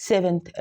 7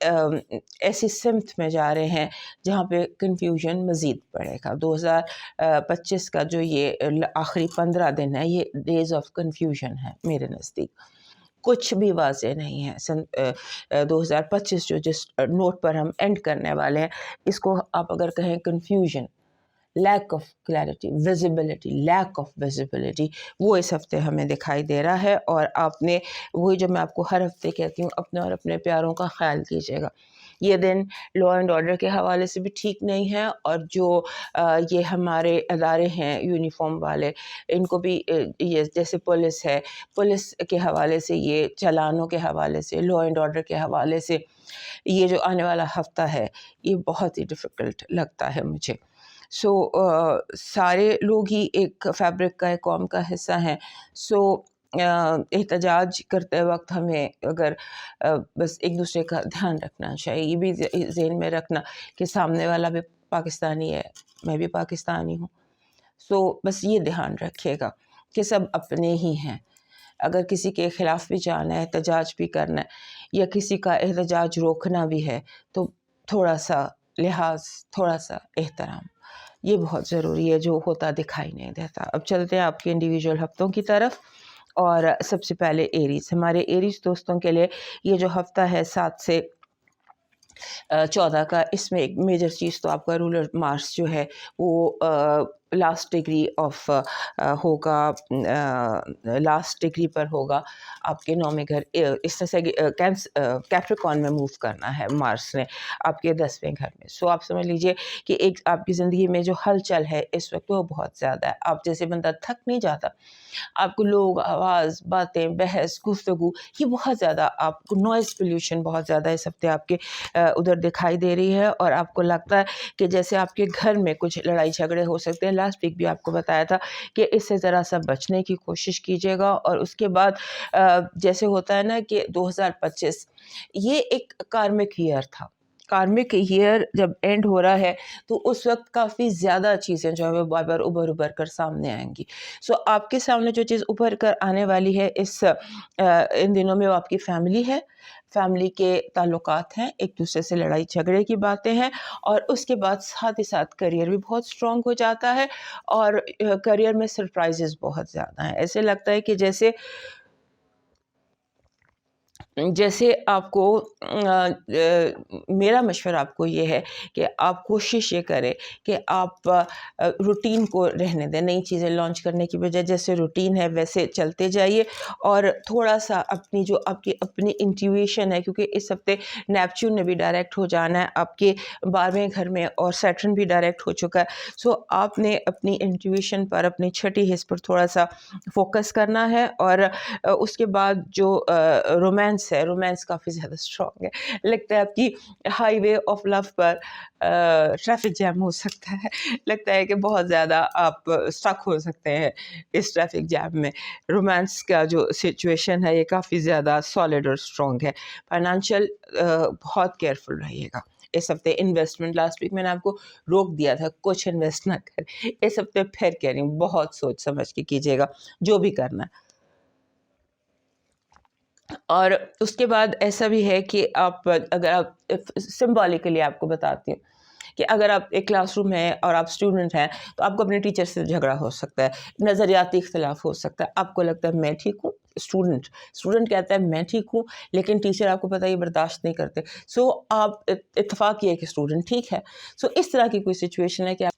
ایسی سمت میں جا رہے ہیں جہاں پہ کنفیوژن مزید بڑھے گا. 2025 کا جو یہ آخری 15 دن ہے یہ ڈیز آف کنفیوژن ہے میرے نزدیک. کچھ بھی واضح نہیں ہے. 2025 جو جس نوٹ پر ہم اینڈ کرنے والے ہیں اس کو آپ اگر کہیں confusion, lack of clarity, visibility, lack of visibility, وہ اس ہفتے ہمیں دکھائی دے رہا ہے. اور آپ نے وہی جو میں آپ کو ہر ہفتے کہتی ہوں، اپنے اور اپنے پیاروں کا خیال کیجیے گا. یہ دن لا اینڈ آرڈر کے حوالے سے بھی ٹھیک نہیں ہے، اور جو یہ ہمارے ادارے ہیں یونیفارم والے، ان کو بھی یہ جیسے پولیس ہے، پولیس کے حوالے سے، یہ چالانوں کے حوالے سے، لا اینڈ آرڈر کے حوالے سے یہ جو آنے والا ہفتہ ہے یہ بہت ہی ڈیفیکلٹ لگتا ہے مجھے. سارے لوگ ہی ایک فیبرک کا، ایک قوم کا حصہ ہیں. احتجاج کرتے وقت ہمیں اگر بس ایک دوسرے کا دھیان رکھنا چاہیے، یہ بھی ذہن میں رکھنا کہ سامنے والا بھی پاکستانی ہے، میں بھی پاکستانی ہوں. بس یہ دھیان رکھیے گا کہ سب اپنے ہی ہیں. اگر کسی کے خلاف بھی جانا ہے، احتجاج بھی کرنا ہے، یا کسی کا احتجاج روکنا بھی ہے، تو تھوڑا سا لحاظ، تھوڑا سا احترام، یہ بہت ضروری ہے، جو ہوتا دکھائی نہیں دیتا. اب چلتے ہیں آپ کے انڈیویجول ہفتوں کی طرف. اور سب سے پہلے ایریز، ہمارے ایریز دوستوں کے لیے یہ جو ہفتہ ہے 7 سے 14 کا، اس میں ایک میجر چیز تو آپ کا رولر مارس جو ہے وہ لاسٹ ڈگری آف ہوگا، لاسٹ ڈگری پر ہوگا آپ کے 9ویں گھر. اس طرح سے کیپریکون میں موو کرنا ہے مارس نے آپ کے 10ویں گھر میں. آپ سمجھ لیجئے کہ ایک آپ کی زندگی میں جو ہلچل ہے اس وقت وہ بہت زیادہ ہے. آپ جیسے بندہ تھک نہیں جاتا، آپ کو لوگ، آواز، باتیں، بحث، گفتگو، یہ بہت زیادہ آپ کو نوائز پولیوشن بہت زیادہ اس ہفتے آپ کے ادھر دکھائی دے رہی ہے. اور آپ کو لگتا ہے کہ جیسے آپ کے گھر میں کچھ لڑائی جھگڑے ہو سکتے ہیں. لاسٹ ویک بھی آپ کو بتایا تھا کہ اس سے ذرا سا بچنے کی کوشش کیجیے گا. اور اس کے بعد جیسے ہوتا ہے نا کہ 2025 یہ ایک کارمک ایئر تھا. کارمک ایئر جب اینڈ ہو رہا ہے تو اس وقت کافی زیادہ چیزیں جو ہے بار بار ابھر کر سامنے آئیں گی. آپ کے سامنے جو چیز ابھر کر آنے والی ہے ان دنوں میں وہ آپ کی فیملی ہے، فیملی کے تعلقات ہیں، ایک دوسرے سے لڑائی جھگڑے کی باتیں ہیں. اور اس کے بعد ساتھ ہی ساتھ کریئر بھی بہت اسٹرانگ ہو جاتا ہے. اور کریئر میں سرپرائزز بہت زیادہ ہیں. ایسے لگتا ہے کہ جیسے آپ کو میرا مشورہ آپ کو یہ ہے کہ آپ کوشش یہ کریں کہ آپ روٹین کو رہنے دیں. نئی چیزیں لانچ کرنے کی بجائے جیسے روٹین ہے ویسے چلتے جائیے. اور تھوڑا سا اپنی جو آپ کی اپنی انٹیویشن ہے، کیونکہ اس ہفتے نیپچون نے بھی ڈائریکٹ ہو جانا ہے آپ کے 12ویں گھر میں، اور سیٹرن بھی ڈائریکٹ ہو چکا ہے. آپ نے اپنی انٹیویشن پر، اپنی چھٹی حص پر تھوڑا سا فوکس کرنا ہے. اور اس کے بعد جو رومانس کافی زیادہ اسٹرانگ ہے. لگتا ہے آپ کی ہائی وے آف لو پر ٹریفک جیم ہو سکتا ہے. لگتا ہے کہ بہت زیادہ آپ اسٹک ہو سکتے ہیں اس ٹریفک جیم میں. رومانس کا جو سچویشن ہے یہ کافی زیادہ سالڈ اور اسٹرانگ ہے. فائنانشیل بہت کیئرفل رہیے گا اس ہفتے. انویسٹمنٹ لاسٹ ویک میں نے آپ کو روک دیا تھا کچھ انویسٹ نہ کریں. اس ہفتے پھر کہہ رہی ہوں بہت سوچ سمجھ کے کیجیے گا جو بھی کرنا ہے. اور اس کے بعد ایسا بھی ہے کہ اگر آپ سمبولیکلی آپ کو بتاتی ہوں کہ اگر آپ ایک کلاس روم ہے اور آپ اسٹوڈنٹ ہیں تو آپ کو اپنے ٹیچر سے جھگڑا ہو سکتا ہے، نظریاتی اختلاف ہو سکتا ہے. آپ کو لگتا ہے میں ٹھیک ہوں، اسٹوڈنٹ کہتا ہے میں ٹھیک ہوں، لیکن ٹیچر آپ کو پتہ یہ برداشت نہیں کرتے. آپ اتفاق یہ ہے کہ اسٹوڈنٹ ٹھیک ہے. اس طرح کی کوئی سچویشن ہے کہ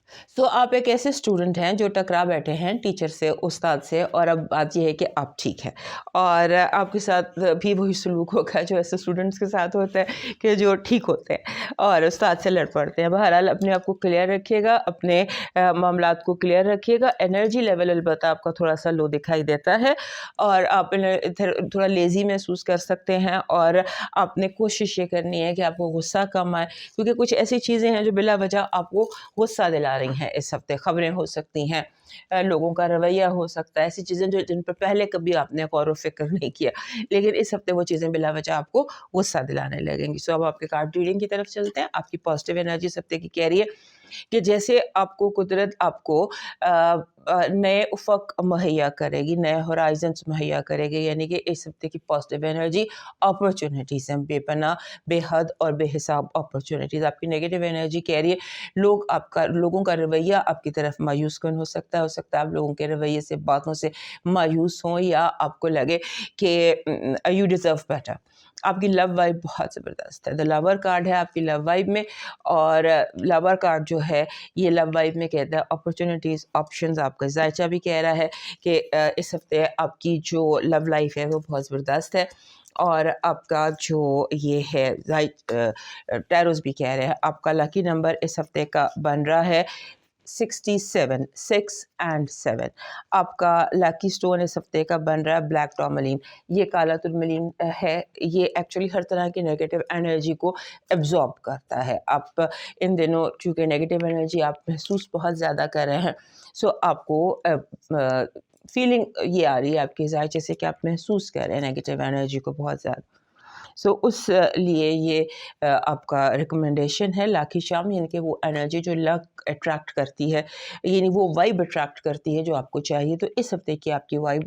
آپ ایک ایسے اسٹوڈنٹ ہیں جو ٹکرا بیٹھے ہیں ٹیچر سے، استاد سے. اور اب بات یہ ہے کہ آپ ٹھیک ہے اور آپ کے ساتھ بھی وہی سلوک ہوگا جو ایسے اسٹوڈنٹس کے ساتھ ہوتا ہے کہ جو ٹھیک ہوتے ہیں اور استاد سے لڑ پڑتے ہیں. بہرحال اپنے آپ کو کلیئر رکھیے گا، اپنے معاملات کو کلیئر رکھیے گا. انرجی لیول البتہ آپ کا تھوڑا سا لو دکھائی دیتا ہے اور آپ ادھر تھوڑا لیزی محسوس کر سکتے ہیں. اور آپ نے کوشش یہ کرنی ہے کہ آپ کو غصہ کم آئے، کیونکہ کچھ ایسی چیزیں ہیں جو بلا وجہ آپ کو غصہ دلا رہی ہیں اس ہفتے. خبریں ہو سکتی ہیں، لوگوں کا رویہ ہو سکتا ہے، ایسی چیزیں جن پر پہلے کبھی آپ نے غور و فکر نہیں کیا، لیکن اس ہفتے وہ چیزیں بلا وجہ آپ کو غصہ دلانے لگیں گی. اب آپ کے کارڈ ریڈنگ کی طرف چلتے ہیں. آپ کی پازیٹیو انرجی اس ہفتے کی کہہ رہی ہے کہ جیسے آپ کو قدرت آپ کو نئے افق مہیا کرے گی، نئے ہورائزنس مہیا کرے گی، یعنی کہ اس ہفتے کی پازیٹیو انرجی اپرچونیٹیز ہیں، بے پناہ، بے حد اور بے حساب اپرچونیٹیز. آپ کی نیگیٹو انرجی کہہ رہی ہے لوگوں کا رویہ آپ کی طرف مایوس کن ہو سکتا ہے آپ لوگوں کے رویے سے، باتوں سے مایوس ہوں، یا آپ کو لگے کہ یو ڈیزرو بیٹر. آپ کی لو وائب بہت زبردست ہے. دا لور کارڈ ہے آپ کی لو وائب میں، اور لور کارڈ جو ہے یہ لو وائب میں کہتا ہے اپرچونیٹیز، آپشنز. آپ کا ذائچہ بھی کہہ رہا ہے کہ اس ہفتے آپ کی جو لو لائف ہے وہ بہت زبردست ہے. اور آپ کا جو یہ ہے ٹیروز بھی کہہ رہے ہیں آپ کا لکی نمبر اس ہفتے کا بن رہا ہے 67، 6 and 7. آپ کا لکی سٹون اس ہفتے کا بن رہا ہے بلیک ٹورملین. یہ کالا ترملین ہے، یہ ایکچولی ہر طرح کی نیگیٹو انرجی کو ایبزارب کرتا ہے. آپ ان دنوں چونکہ نیگیٹو انرجی آپ محسوس بہت زیادہ کر رہے ہیں، سو آپ کو فیلنگ یہ آ رہی ہے آپ کے ذائچے سے کہ آپ محسوس کر رہے ہیں نیگیٹو انرجی کو بہت زیادہ. سو اس لیے یہ آپ کا ریکمنڈیشن ہے لاکھی شام، یعنی کہ وہ انرجی جو لک اٹریکٹ کرتی ہے، یعنی وہ وائب اٹریکٹ کرتی ہے جو آپ کو چاہیے. تو اس ہفتے کی آپ کی وائب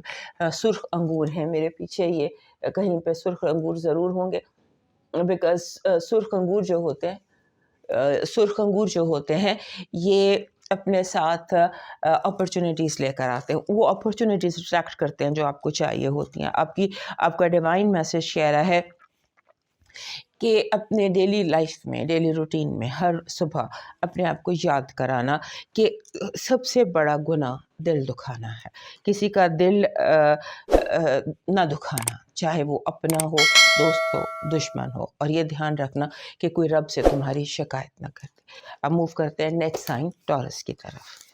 سرخ انگور ہیں. میرے پیچھے یہ کہیں پہ سرخ انگور ضرور ہوں گے، بیکاز سرخ انگور جو ہوتے ہیں یہ اپنے ساتھ اپرچونیٹیز لے کر آتے ہیں. وہ اپرچونیٹیز اٹریکٹ کرتے ہیں جو آپ کو چاہیے ہوتی ہیں. آپ کا ڈیوائن میسج کہہ رہا ہے کہ اپنے ڈیلی لائف میں، ڈیلی روٹین میں ہر صبح اپنے آپ کو یاد کرانا کہ سب سے بڑا گناہ دل دکھانا ہے. کسی کا دل نہ دکھانا، چاہے وہ اپنا ہو، دوست ہو، دشمن ہو. اور یہ دھیان رکھنا کہ کوئی رب سے تمہاری شکایت نہ کرے. اب موو کرتے ہیں نیکسٹ سائن ٹورس کی طرف.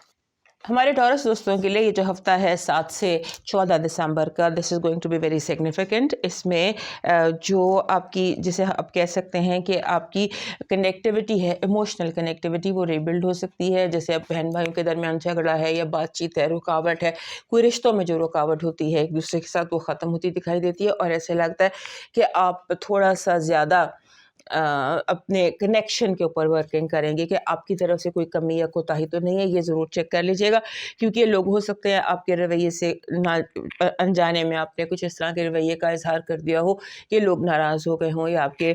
ہمارے ٹورس دوستوں کے لیے یہ جو ہفتہ ہے 7 سے 14 دسمبر کا، this is going to be very significant. اس میں جو آپ کی، جسے آپ کہہ سکتے ہیں کہ آپ کی کنیکٹیوٹی ہے، ایموشنل کنیکٹیوٹی، وہ ریبلڈ ہو سکتی ہے. جیسے اب بہن بھائیوں کے درمیان جھگڑا ہے یا بات چیت ہے، رکاوٹ ہے، کوئی رشتوں میں جو رکاوٹ ہوتی ہے ایک دوسرے کے ساتھ، وہ ختم ہوتی دکھائی دیتی ہے. اور ایسے لگتا ہے کہ آپ تھوڑا سا زیادہ اپنے کنیکشن کے اوپر ورکنگ کریں گے کہ آپ کی طرف سے کوئی کمی یا کوتاہی تو نہیں ہے. یہ ضرور چیک کر لیجیے گا، کیونکہ لوگ ہو سکتے ہیں آپ کے رویے سے انجانے میں آپ نے کچھ اس طرح کے رویے کا اظہار کر دیا ہو کہ لوگ ناراض ہو گئے ہوں، یا آپ کے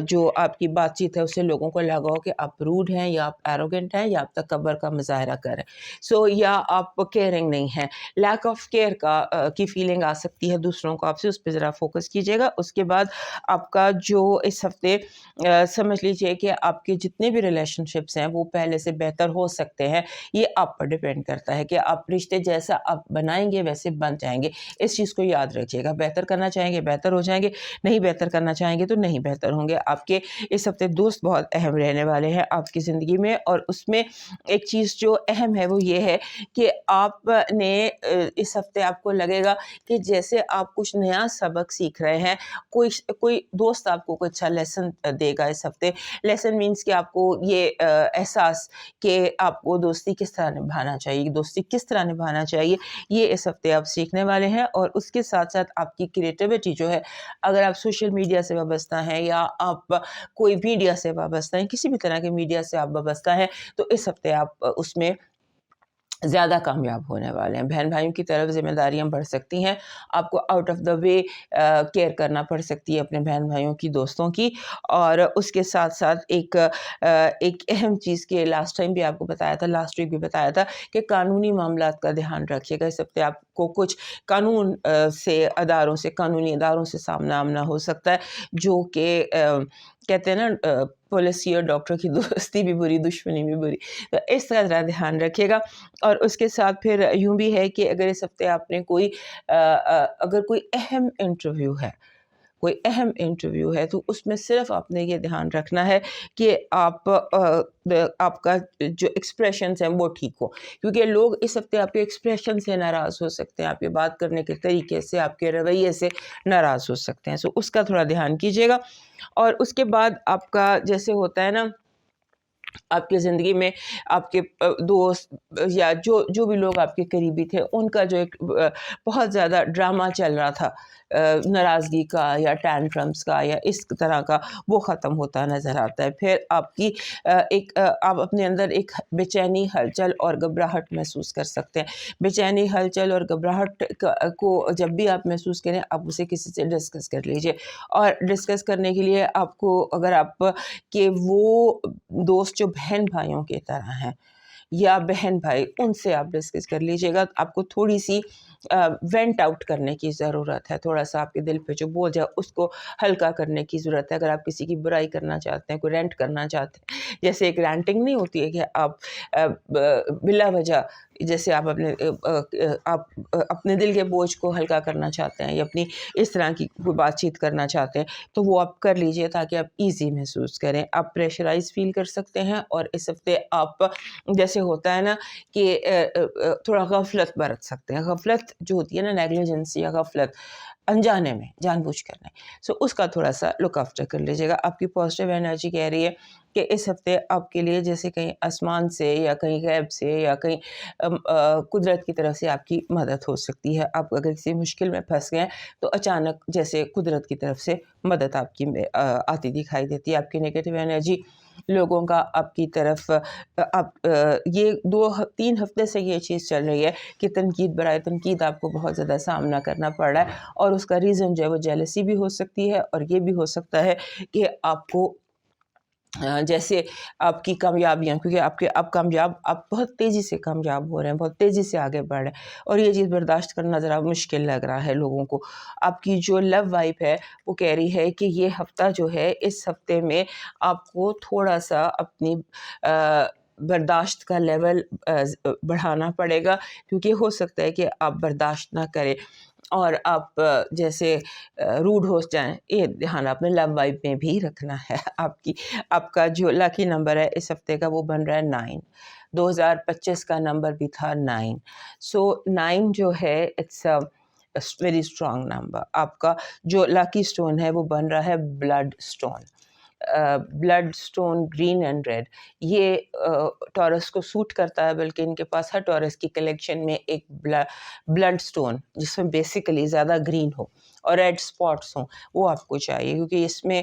جو آپ کی بات چیت ہے اس سے لوگوں کو لگا ہو کہ آپ روڈ ہیں، یا آپ ایروگنٹ ہیں، یا آپ تکبر کا مظاہرہ کریں. یا آپ کیئرنگ نہیں ہیں. لیک آف کیئر کی فیلنگ آ سکتی ہے دوسروں کو آپ سے، اس پہ ذرا فوکس کیجیے گا. اس کے بعد آپ کا جو اس ہفتے سمجھ لیجئے کہ آپ کے جتنے بھی ریلیشن شپس ہیں وہ پہلے سے بہتر ہو سکتے ہیں. یہ آپ پر ڈیپینڈ کرتا ہے کہ آپ رشتے جیسا آپ بنائیں گے ویسے بن جائیں گے. اس چیز کو یاد رکھیے گا. بہتر کرنا چاہیں گے بہتر ہو جائیں گے، نہیں بہتر کرنا چاہیں گے تو نہیں بہتر ہوں گے. آپ کے اس ہفتے دوست بہت اہم رہنے والے ہیں آپ کی زندگی میں. اور اس میں ایک چیز جو اہم ہے وہ یہ ہے کہ آپ نے اس ہفتے آپ کو لگے گا کہ جیسے آپ کچھ نیا سبق سیکھ رہے ہیں. کوئی دوست آپ کو کوئی اچھا لیسن دے گا اس ہفتے. لیسن مینس کہ آپ کو یہ احساس کہ آپ کو دوستی کس طرح نبھانا چاہیے، یہ اس ہفتے آپ سیکھنے والے ہیں. اور اس کے ساتھ ساتھ آپ کی کریٹیوٹی جو ہے، اگر آپ سوشل میڈیا سے وابستہ ہیں یا آپ کوئی میڈیا سے وابستہ ہیں، کسی بھی طرح کے میڈیا سے آپ وابستہ ہیں، تو اس ہفتے آپ اس میں زیادہ کامیاب ہونے والے ہیں. بہن بھائیوں کی طرف ذمہ داریاں بڑھ سکتی ہیں. آپ کو out of the way care کرنا پڑ سکتی ہے اپنے بہن بھائیوں کی، دوستوں کی. اور اس کے ساتھ ساتھ ایک اہم چیز کہ لاسٹ ٹائم بھی آپ کو بتایا تھا، لاسٹ ویک بھی بتایا تھا کہ قانونی معاملات کا دھیان رکھیے گا. اس ہفتے آپ کو کچھ قانونی اداروں سے سامنا آمنا ہو سکتا ہے، جو کہ کہتے ہیں نا پولیسی اور ڈاکٹر کی دوستی بھی بری، دشمنی بھی بری. تو اس طرح ذرا دھیان رکھیے گا. اور اس کے ساتھ پھر یوں بھی ہے کہ اگر اس ہفتے آپ نے اگر کوئی اہم انٹرویو ہے تو اس میں صرف آپ نے یہ دھیان رکھنا ہے کہ آپ کا جو ایکسپریشنز ہیں وہ ٹھیک ہو، کیونکہ لوگ اس ہفتے آپ کے ایکسپریشن سے ناراض ہو سکتے ہیں، آپ کے بات کرنے کے طریقے سے، آپ کے رویے سے ناراض ہو سکتے ہیں. اس کا تھوڑا دھیان کیجیے گا. اور اس کے بعد آپ کا جیسے ہوتا ہے نا آپ کی زندگی میں آپ کے دوست یا جو بھی لوگ آپ کے قریبی تھے ان کا جو ایک بہت زیادہ ڈرامہ چل رہا تھا ناراضگی کا یا ٹینٹرمس کا یا اس طرح کا، وہ ختم ہوتا نظر آتا ہے. پھر آپ کی آپ اپنے اندر ایک بے چینی، ہلچل اور گھبراہٹ محسوس کر سکتے ہیں. بے چینی، ہلچل اور گھبراہٹ کو جب بھی آپ محسوس کریں آپ اسے کسی سے ڈسکس کر لیجئے. اور ڈسکس کرنے کے لیے آپ کو، اگر آپ کہ وہ دوست جو بہن بھائیوں کی طرح ہیں یا بہن بھائی، ان سے آپ ڈسکس کر لیجئے گا. آپ کو تھوڑی سی وینٹ آؤٹ کرنے کی ضرورت ہے، تھوڑا سا آپ کے دل پہ جو بوجھ ہے اس کو ہلکا کرنے کی ضرورت ہے. اگر آپ کسی کی برائی کرنا چاہتے ہیں، کوئی رینٹ کرنا چاہتے ہیں، جیسے ایک رینٹنگ نہیں ہوتی ہے کہ آپ بلا وجہ، جیسے آپ اپنے دل کے بوجھ کو ہلکا کرنا چاہتے ہیں یا اپنی اس طرح کی کوئی بات چیت کرنا چاہتے ہیں، تو وہ آپ کر لیجئے تاکہ آپ ایزی محسوس کریں. آپ پریشرائز فیل کر سکتے ہیں. اور اس ہفتے آپ، جیسے ہوتا ہے نا کہ تھوڑا غفلت برت سکتے ہیں. غفلت جو ہوتی ہے نا، نیگلیجنس یا غفلت، انجانے میں، جان بوجھ کر نہیں، سو اس کا تھوڑا سا لک آفٹر کر لیجیے گا. آپ کی پازیٹیو انرجی کہہ رہی ہے کہ اس ہفتے آپ کے لیے جیسے کہیں آسمان سے یا کہیں غیب سے یا کہیں قدرت کی طرف سے آپ کی مدد ہو سکتی ہے. آپ اگر کسی مشکل میں پھنس گئے تو اچانک جیسے قدرت کی طرف سے مدد آپ کی آتی دکھائی دیتی ہے. آپ کی نیگیٹو انرجی، لوگوں کا آپ کی طرف، آپ یہ 2-3 ہفتے سے یہ چیز چل رہی ہے کہ تنقید برائے تنقید آپ کو بہت زیادہ سامنا کرنا پڑ رہا ہے. اور اس کا ریزن جو ہے وہ جیلسی بھی ہو سکتی ہے، اور یہ بھی ہو سکتا ہے کہ آپ کو جیسے آپ کی کامیابیاں، کیونکہ آپ بہت تیزی سے کامیاب ہو رہے ہیں، بہت تیزی سے آگے بڑھ رہے ہیں، اور یہ چیز برداشت کرنا ذرا مشکل لگ رہا ہے لوگوں کو. آپ کی جو لو وائب ہے وہ کہہ رہی ہے کہ یہ ہفتہ جو ہے، اس ہفتے میں آپ کو تھوڑا سا اپنی برداشت کا لیول بڑھانا پڑے گا، کیونکہ ہو سکتا ہے کہ آپ برداشت نہ کریں اور آپ جیسے روڈ ہو جائیں. یہ دھیان اپنے لو وائب میں بھی رکھنا ہے. آپ کا جو لکی نمبر ہے اس ہفتے کا وہ بن رہا ہے 9. 2025 کا نمبر بھی تھا 9. سو 9 جو ہے اٹس ویری اسٹرانگ نمبر. آپ کا جو لکی سٹون ہے وہ بن رہا ہے blood stone. Blood stone green and red, یہ ٹورس کو سوٹ کرتا ہے، بلکہ ان کے پاس ہر ٹورس کی کلیکشن میں ایک بلڈ سٹون جس میں بیسیکلی زیادہ گرین ہو اور ریڈ سپاٹس ہوں، وہ آپ کو چاہیے، کیونکہ اس میں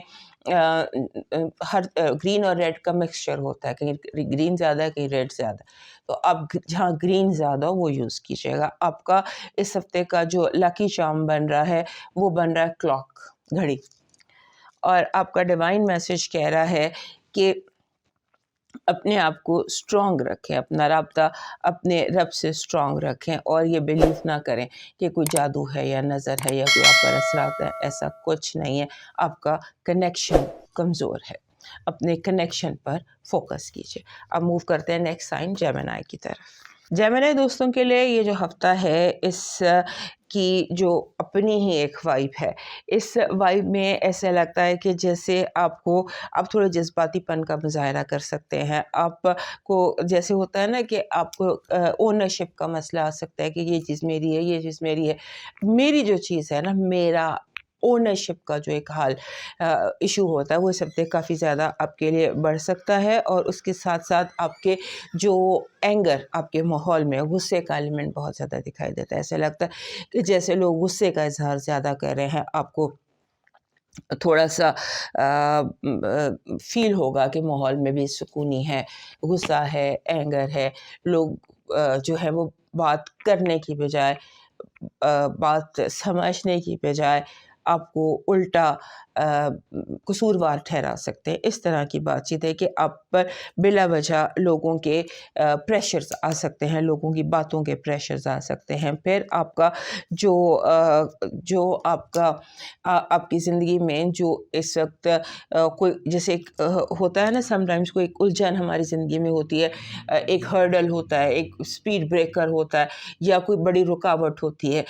ہر گرین اور ریڈ کا مکسچر ہوتا ہے. کہیں گرین زیادہ ہے، کہیں ریڈ زیادہ ہے، تو آپ جہاں گرین زیادہ ہو وہ یوز کیجیے گا. آپ کا اس ہفتے کا جو لکی چارم بن رہا ہے وہ بن رہا ہے کلاک، گھڑی. اور آپ کا ڈیوائن میسج کہہ رہا ہے کہ اپنے آپ کو اسٹرانگ رکھیں، اپنا رابطہ اپنے رب سے اسٹرانگ رکھیں، اور یہ بیلیف نہ کریں کہ کوئی جادو ہے یا نظر ہے یا کوئی آپ پر اثرات ہے. ایسا کچھ نہیں ہے. آپ کا کنیکشن کمزور ہے، اپنے کنیکشن پر فوکس کیجیے. اب موو کرتے ہیں نیکسٹ سائن جیمنائی کی طرف. جیمنائی دوستوں کے لیے یہ جو ہفتہ ہے، اس کی جو اپنی ہی ایک وائب ہے. اس وائب میں ایسا لگتا ہے کہ جیسے آپ تھوڑے جذباتی پن کا مظاہرہ کر سکتے ہیں. آپ کو جیسے ہوتا ہے نا کہ آپ کو اونرشپ کا مسئلہ آ سکتا ہے کہ یہ چیز میری ہے، یہ چیز میری ہے. میری جو چیز ہے نا، میرا اونرشپ کا جو ایک حال ایشو ہوتا ہے، وہ اس ہفتے کافی زیادہ آپ کے لیے بڑھ سکتا ہے. اور اس کے ساتھ ساتھ آپ کے جو اینگر، آپ کے ماحول میں غصے کا ایلیمنٹ بہت زیادہ دکھائی دیتا ہے. ایسا لگتا ہے کہ جیسے لوگ غصے کا اظہار زیادہ کر رہے ہیں. آپ کو تھوڑا سا فیل ہوگا کہ ماحول میں بھی سکونی ہے، غصہ ہے، اینگر ہے. لوگ جو ہے وہ بات کرنے کی بجائے، بات سمجھنے کی بجائے آپ کو الٹا قصوروار ٹھہرا سکتے ہیں. اس طرح کی بات چیت ہے کہ آپ پر بلا وجہ لوگوں کے پریشرز آ سکتے ہیں، لوگوں کی باتوں کے پریشرز آ سکتے ہیں. پھر آپ کا جو آپ کی زندگی میں جو اس وقت کوئی جیسے ہوتا ہے نا، سم ٹائمز کوئی الجھن ہماری زندگی میں ہوتی ہے، ایک ہرڈل ہوتا ہے، ایک اسپیڈ بریکر ہوتا ہے، یا کوئی بڑی رکاوٹ ہوتی ہے،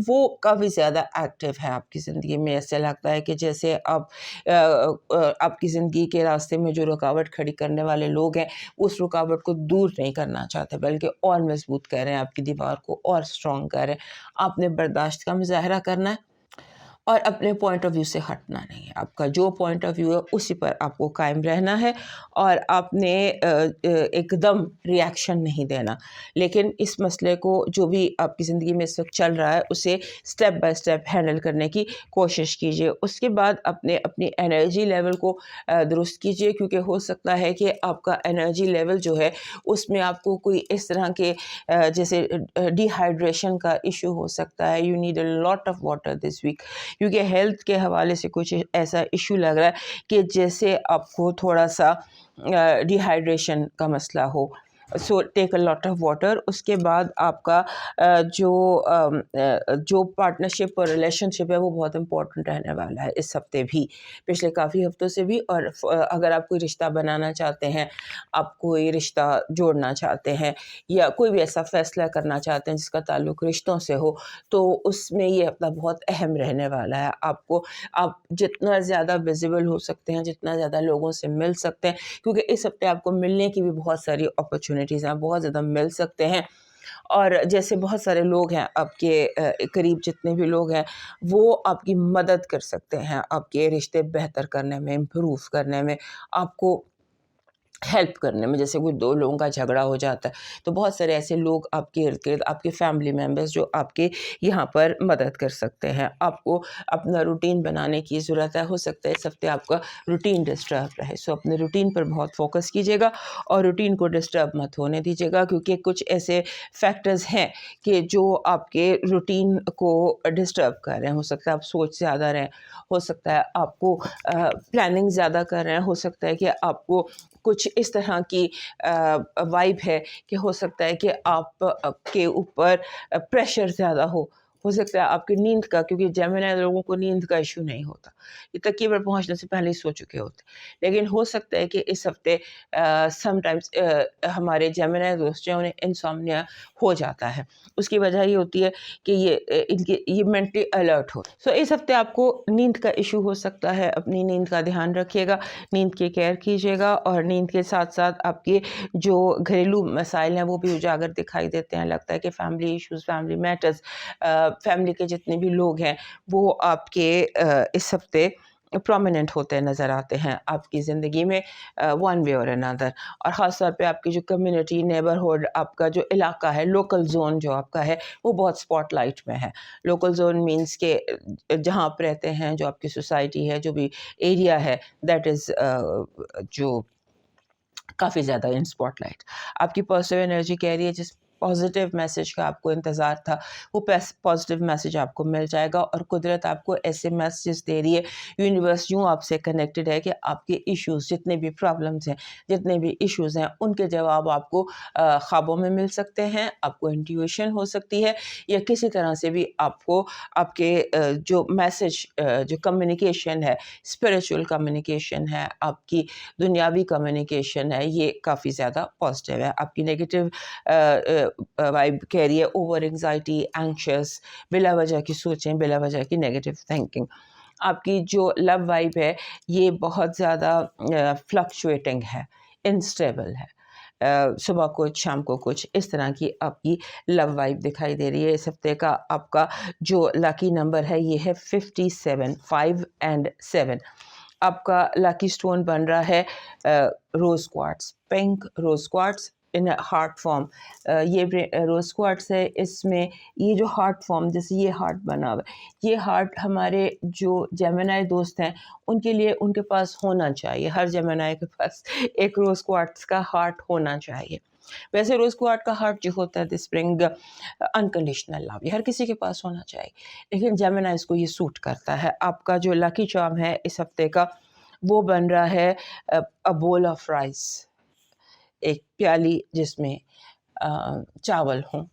وہ کافی زیادہ ایکٹیو ہے آپ کی زندگی میں. ایسا لگتا ہے کہ جیسے آپ کی زندگی کے راستے میں جو رکاوٹ کھڑی کرنے والے لوگ ہیں، اس رکاوٹ کو دور نہیں کرنا چاہتے، بلکہ اور مضبوط کر رہے ہیں، آپ کی دیوار کو اور اسٹرانگ کر رہے ہیں. آپ نے برداشت کا مظاہرہ کرنا ہے اور اپنے پوائنٹ آف ویو سے ہٹنا نہیں ہے. آپ کا جو پوائنٹ آف ویو ہے اسی پر آپ کو قائم رہنا ہے اور آپ نے ایک دم ریاکشن نہیں دینا. لیکن اس مسئلے کو جو بھی آپ کی زندگی میں اس وقت چل رہا ہے اسے اسٹیپ بائی اسٹیپ ہینڈل کرنے کی کوشش کیجیے. اس کے بعد اپنی انرجی لیول کو درست کیجیے، کیونکہ ہو سکتا ہے کہ آپ کا انرجی لیول جو ہے اس میں آپ کو کوئی اس طرح کے جیسے ڈی ہائیڈریشن کا ایشو ہو سکتا ہے. You need a lot of water this week, کیونکہ ہیلتھ کے حوالے سے کچھ ایسا ایشو لگ رہا ہے کہ جیسے آپ کو تھوڑا سا ڈی ہائیڈریشن کا مسئلہ ہو. سو ٹیک اے لاٹ آف واٹر. اس کے بعد آپ کا جو پارٹنرشپ اور ریلیشن شپ ہے وہ بہت امپورٹنٹ رہنے والا ہے اس ہفتے بھی، پچھلے کافی ہفتوں سے بھی. اور اگر آپ کوئی رشتہ بنانا چاہتے ہیں، آپ کوئی رشتہ جوڑنا چاہتے ہیں یا کوئی بھی ایسا فیصلہ کرنا چاہتے ہیں جس کا تعلق رشتوں سے ہو، تو اس میں یہ ہفتہ بہت اہم رہنے والا ہے. آپ جتنا زیادہ ویزیبل ہو سکتے ہیں، جتنا زیادہ لوگوں سے مل سکتے ہیں، کیونکہ اس ہفتے آپ کو ملنے کی بھی بہت ساری اپرچونیٹیز ہیں، بہت زیادہ مل سکتے ہیں. اور جیسے بہت سارے لوگ ہیں آپ کے قریب، جتنے بھی لوگ ہیں وہ آپ کی مدد کر سکتے ہیں آپ کے رشتے بہتر کرنے میں، امپروو کرنے میں، آپ کو ہیلپ کرنے میں. جیسے کوئی دو لوگوں کا جھگڑا ہو جاتا ہے تو بہت سارے ایسے لوگ آپ کے ارد گرد، آپ کے فیملی ممبرس جو آپ کے یہاں پر مدد کر سکتے ہیں. آپ کو اپنا روٹین بنانے کی ضرورت ہے. ہو سکتا ہے اس ہفتے آپ کا روٹین ڈسٹرب رہے، سو اپنے روٹین پر بہت فوکس کیجیے گا اور روٹین کو ڈسٹرب مت ہونے دیجیے گا، کیونکہ کچھ ایسے فیکٹرز ہیں کہ جو آپ کے روٹین کو ڈسٹرب کر رہے ہیں. ہو سکتا ہے آپ سوچ زیادہ رہیں، ہو سکتا ہے آپ کو پلاننگ زیادہ کر رہے ہیں، ہو سکتا ہے کہ آپ کو کچھ اس طرح کی وائب ہے کہ ہو سکتا ہے کہ آپ کے اوپر پریشر زیادہ ہو سکتا ہے آپ کی نیند کا، کیونکہ جیمنائی لوگوں کو نیند کا ایشو نہیں ہوتا، یہ تکیے پر پہنچنے سے پہلے ہی سو چکے ہوتے. لیکن ہو سکتا ہے کہ اس ہفتے سم ٹائمز ہمارے جیمنائی دوست جو انہیں انسومنیا ہو جاتا ہے. اس کی وجہ یہ ہوتی ہے کہ یہ مینٹلی الرٹ ہو. سو اس ہفتے آپ کو نیند کا ایشو ہو سکتا ہے. اپنی نیند کا دھیان رکھیے گا، نیند کی کیئر کیجیے گا، اور نیند کے ساتھ ساتھ آپ کے جو گھریلو مسائل ہیں وہ بھی اجاگر دکھائی دیتے ہیں. لگتا ہے کہ family issues, family matters, family کے جتنے بھی لوگ ہیں وہ آپ کے اس ہفتے پرومیننٹ ہوتے نظر آتے ہیں آپ کی زندگی میں ون وے اور انادر. اور خاص طور پہ آپ کی جو کمیونٹی، نیبرہڈ، آپ کا جو علاقہ ہے، لوکل زون جو آپ کا ہے وہ بہت اسپاٹ لائٹ میں ہے. لوکل زون مینس کہ جہاں آپ رہتے ہیں، جو آپ کی سوسائٹی ہے، جو بھی ایریا ہے، دیٹ از جو کافی زیادہ ان اسپاٹ لائٹ. آپ کی پازیٹیو انرجی کہہ رہی ہے جس پازیٹیو میسج کا آپ کو انتظار تھا وہ پازیٹیو میسج آپ کو مل جائے گا، اور قدرت آپ کو ایسے میسیجز دے رہی ہے. یونیورس یوں آپ سے کنیکٹڈ ہے کہ آپ کے ایشوز، جتنے بھی پرابلمز ہیں، جتنے بھی ایشوز ہیں، ان کے جواب آپ کو خوابوں میں مل سکتے ہیں. آپ کو انٹیویشن ہو سکتی ہے، یا کسی طرح سے بھی آپ کو آپ کے جو میسج، جو کمیونیکیشن ہے، اسپریچول کمیونیکیشن ہے، آپ کی دنیاوی کمیونیکیشن ہے، یہ کافی زیادہ پازیٹیو ہے. آپ کی نیگیٹو وائب کہہ رہی ہے اوور انگزائٹی، اینکشس، بلا وجہ کی سوچیں، بلا وجہ کی نیگیٹو تھنکنگ. آپ کی جو لو وائب ہے یہ بہت زیادہ فلکچویٹنگ ہے، انسٹیبل ہے. صبح کچھ، شام کو کچھ، اس طرح کی آپ کی لو وائب دکھائی دے رہی ہے. اس ہفتے کا آپ کا جو لاکی نمبر ہے یہ ہے 57، 5 and 7. آپ کا لاکی سٹون بن رہا ہے rose quartz, pink rose quartz in heart form. یہ روز کوارٹز ہے، اس میں یہ جو ہارٹ فارم، جیسے یہ ہارٹ بنا ہوا ہے، یہ ہارٹ ہمارے جو جیمنائی دوست ہیں ان کے لیے ان کے پاس ہونا چاہیے. ہر جیمنائی کے پاس ایک روز کوارٹز کا ہارٹ ہونا چاہیے. ویسے روز کوارٹ کا ہارٹ جو ہوتا ہے دس برنگ انکنڈیشنل لو، یہ ہر کسی کے پاس ہونا چاہیے، لیکن جیمنائز کو یہ سوٹ کرتا ہے. آپ کا جو لاکی چارم ہے اس ہفتے کا وہ بن رہا ہے a bowl of rice، ایک پیالی جس میں چاول ہوں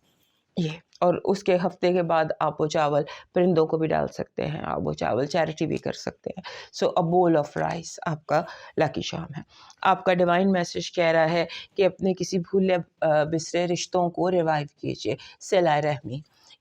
یہ. اور اس کے ہفتے کے بعد آپ وہ چاول پرندوں کو بھی ڈال سکتے ہیں، آپ وہ چاول چیریٹی بھی کر سکتے ہیں. سو a bowl of rice آپ کا لاکی چارم ہے. آپ کا ڈیوائن میسج کہہ رہا ہے کہ اپنے کسی بھولے بسرے رشتوں کو ریوائیو کیجیے، صلہ رحمی.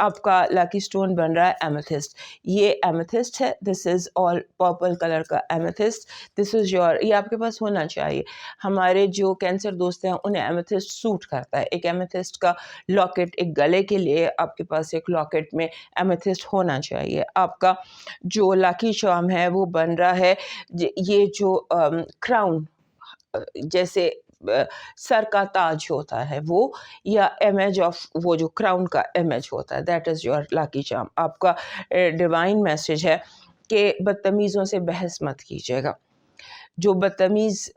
آپ کا لکی اسٹون بن رہا ہے ایمیتھسٹ. یہ ایمیتھسٹ ہے, دس از آل پرپل کلر کا ایمیتھسٹ. دس از یور, یہ آپ کے پاس ہونا چاہیے. ہمارے جو کینسر دوست ہیں انہیں ایمیتھسٹ سوٹ کرتا ہے. ایک ایمیتھسٹ کا لاکٹ, ایک گلے کے لیے آپ کے پاس ایک لاکٹ میں ایمیتھسٹ ہونا چاہیے. آپ کا جو لکی چارم ہے وہ بن رہا ہے, یہ جو کراؤن جیسے سر کا تاج ہوتا ہے وہ, یا امیج آف وہ جو کراؤن کا امیج ہوتا ہے, that is your lucky charm. آپ کا ڈیوائن میسج ہے کہ بدتمیزوں سے بحث مت کیجیے گا. جو بدتمیز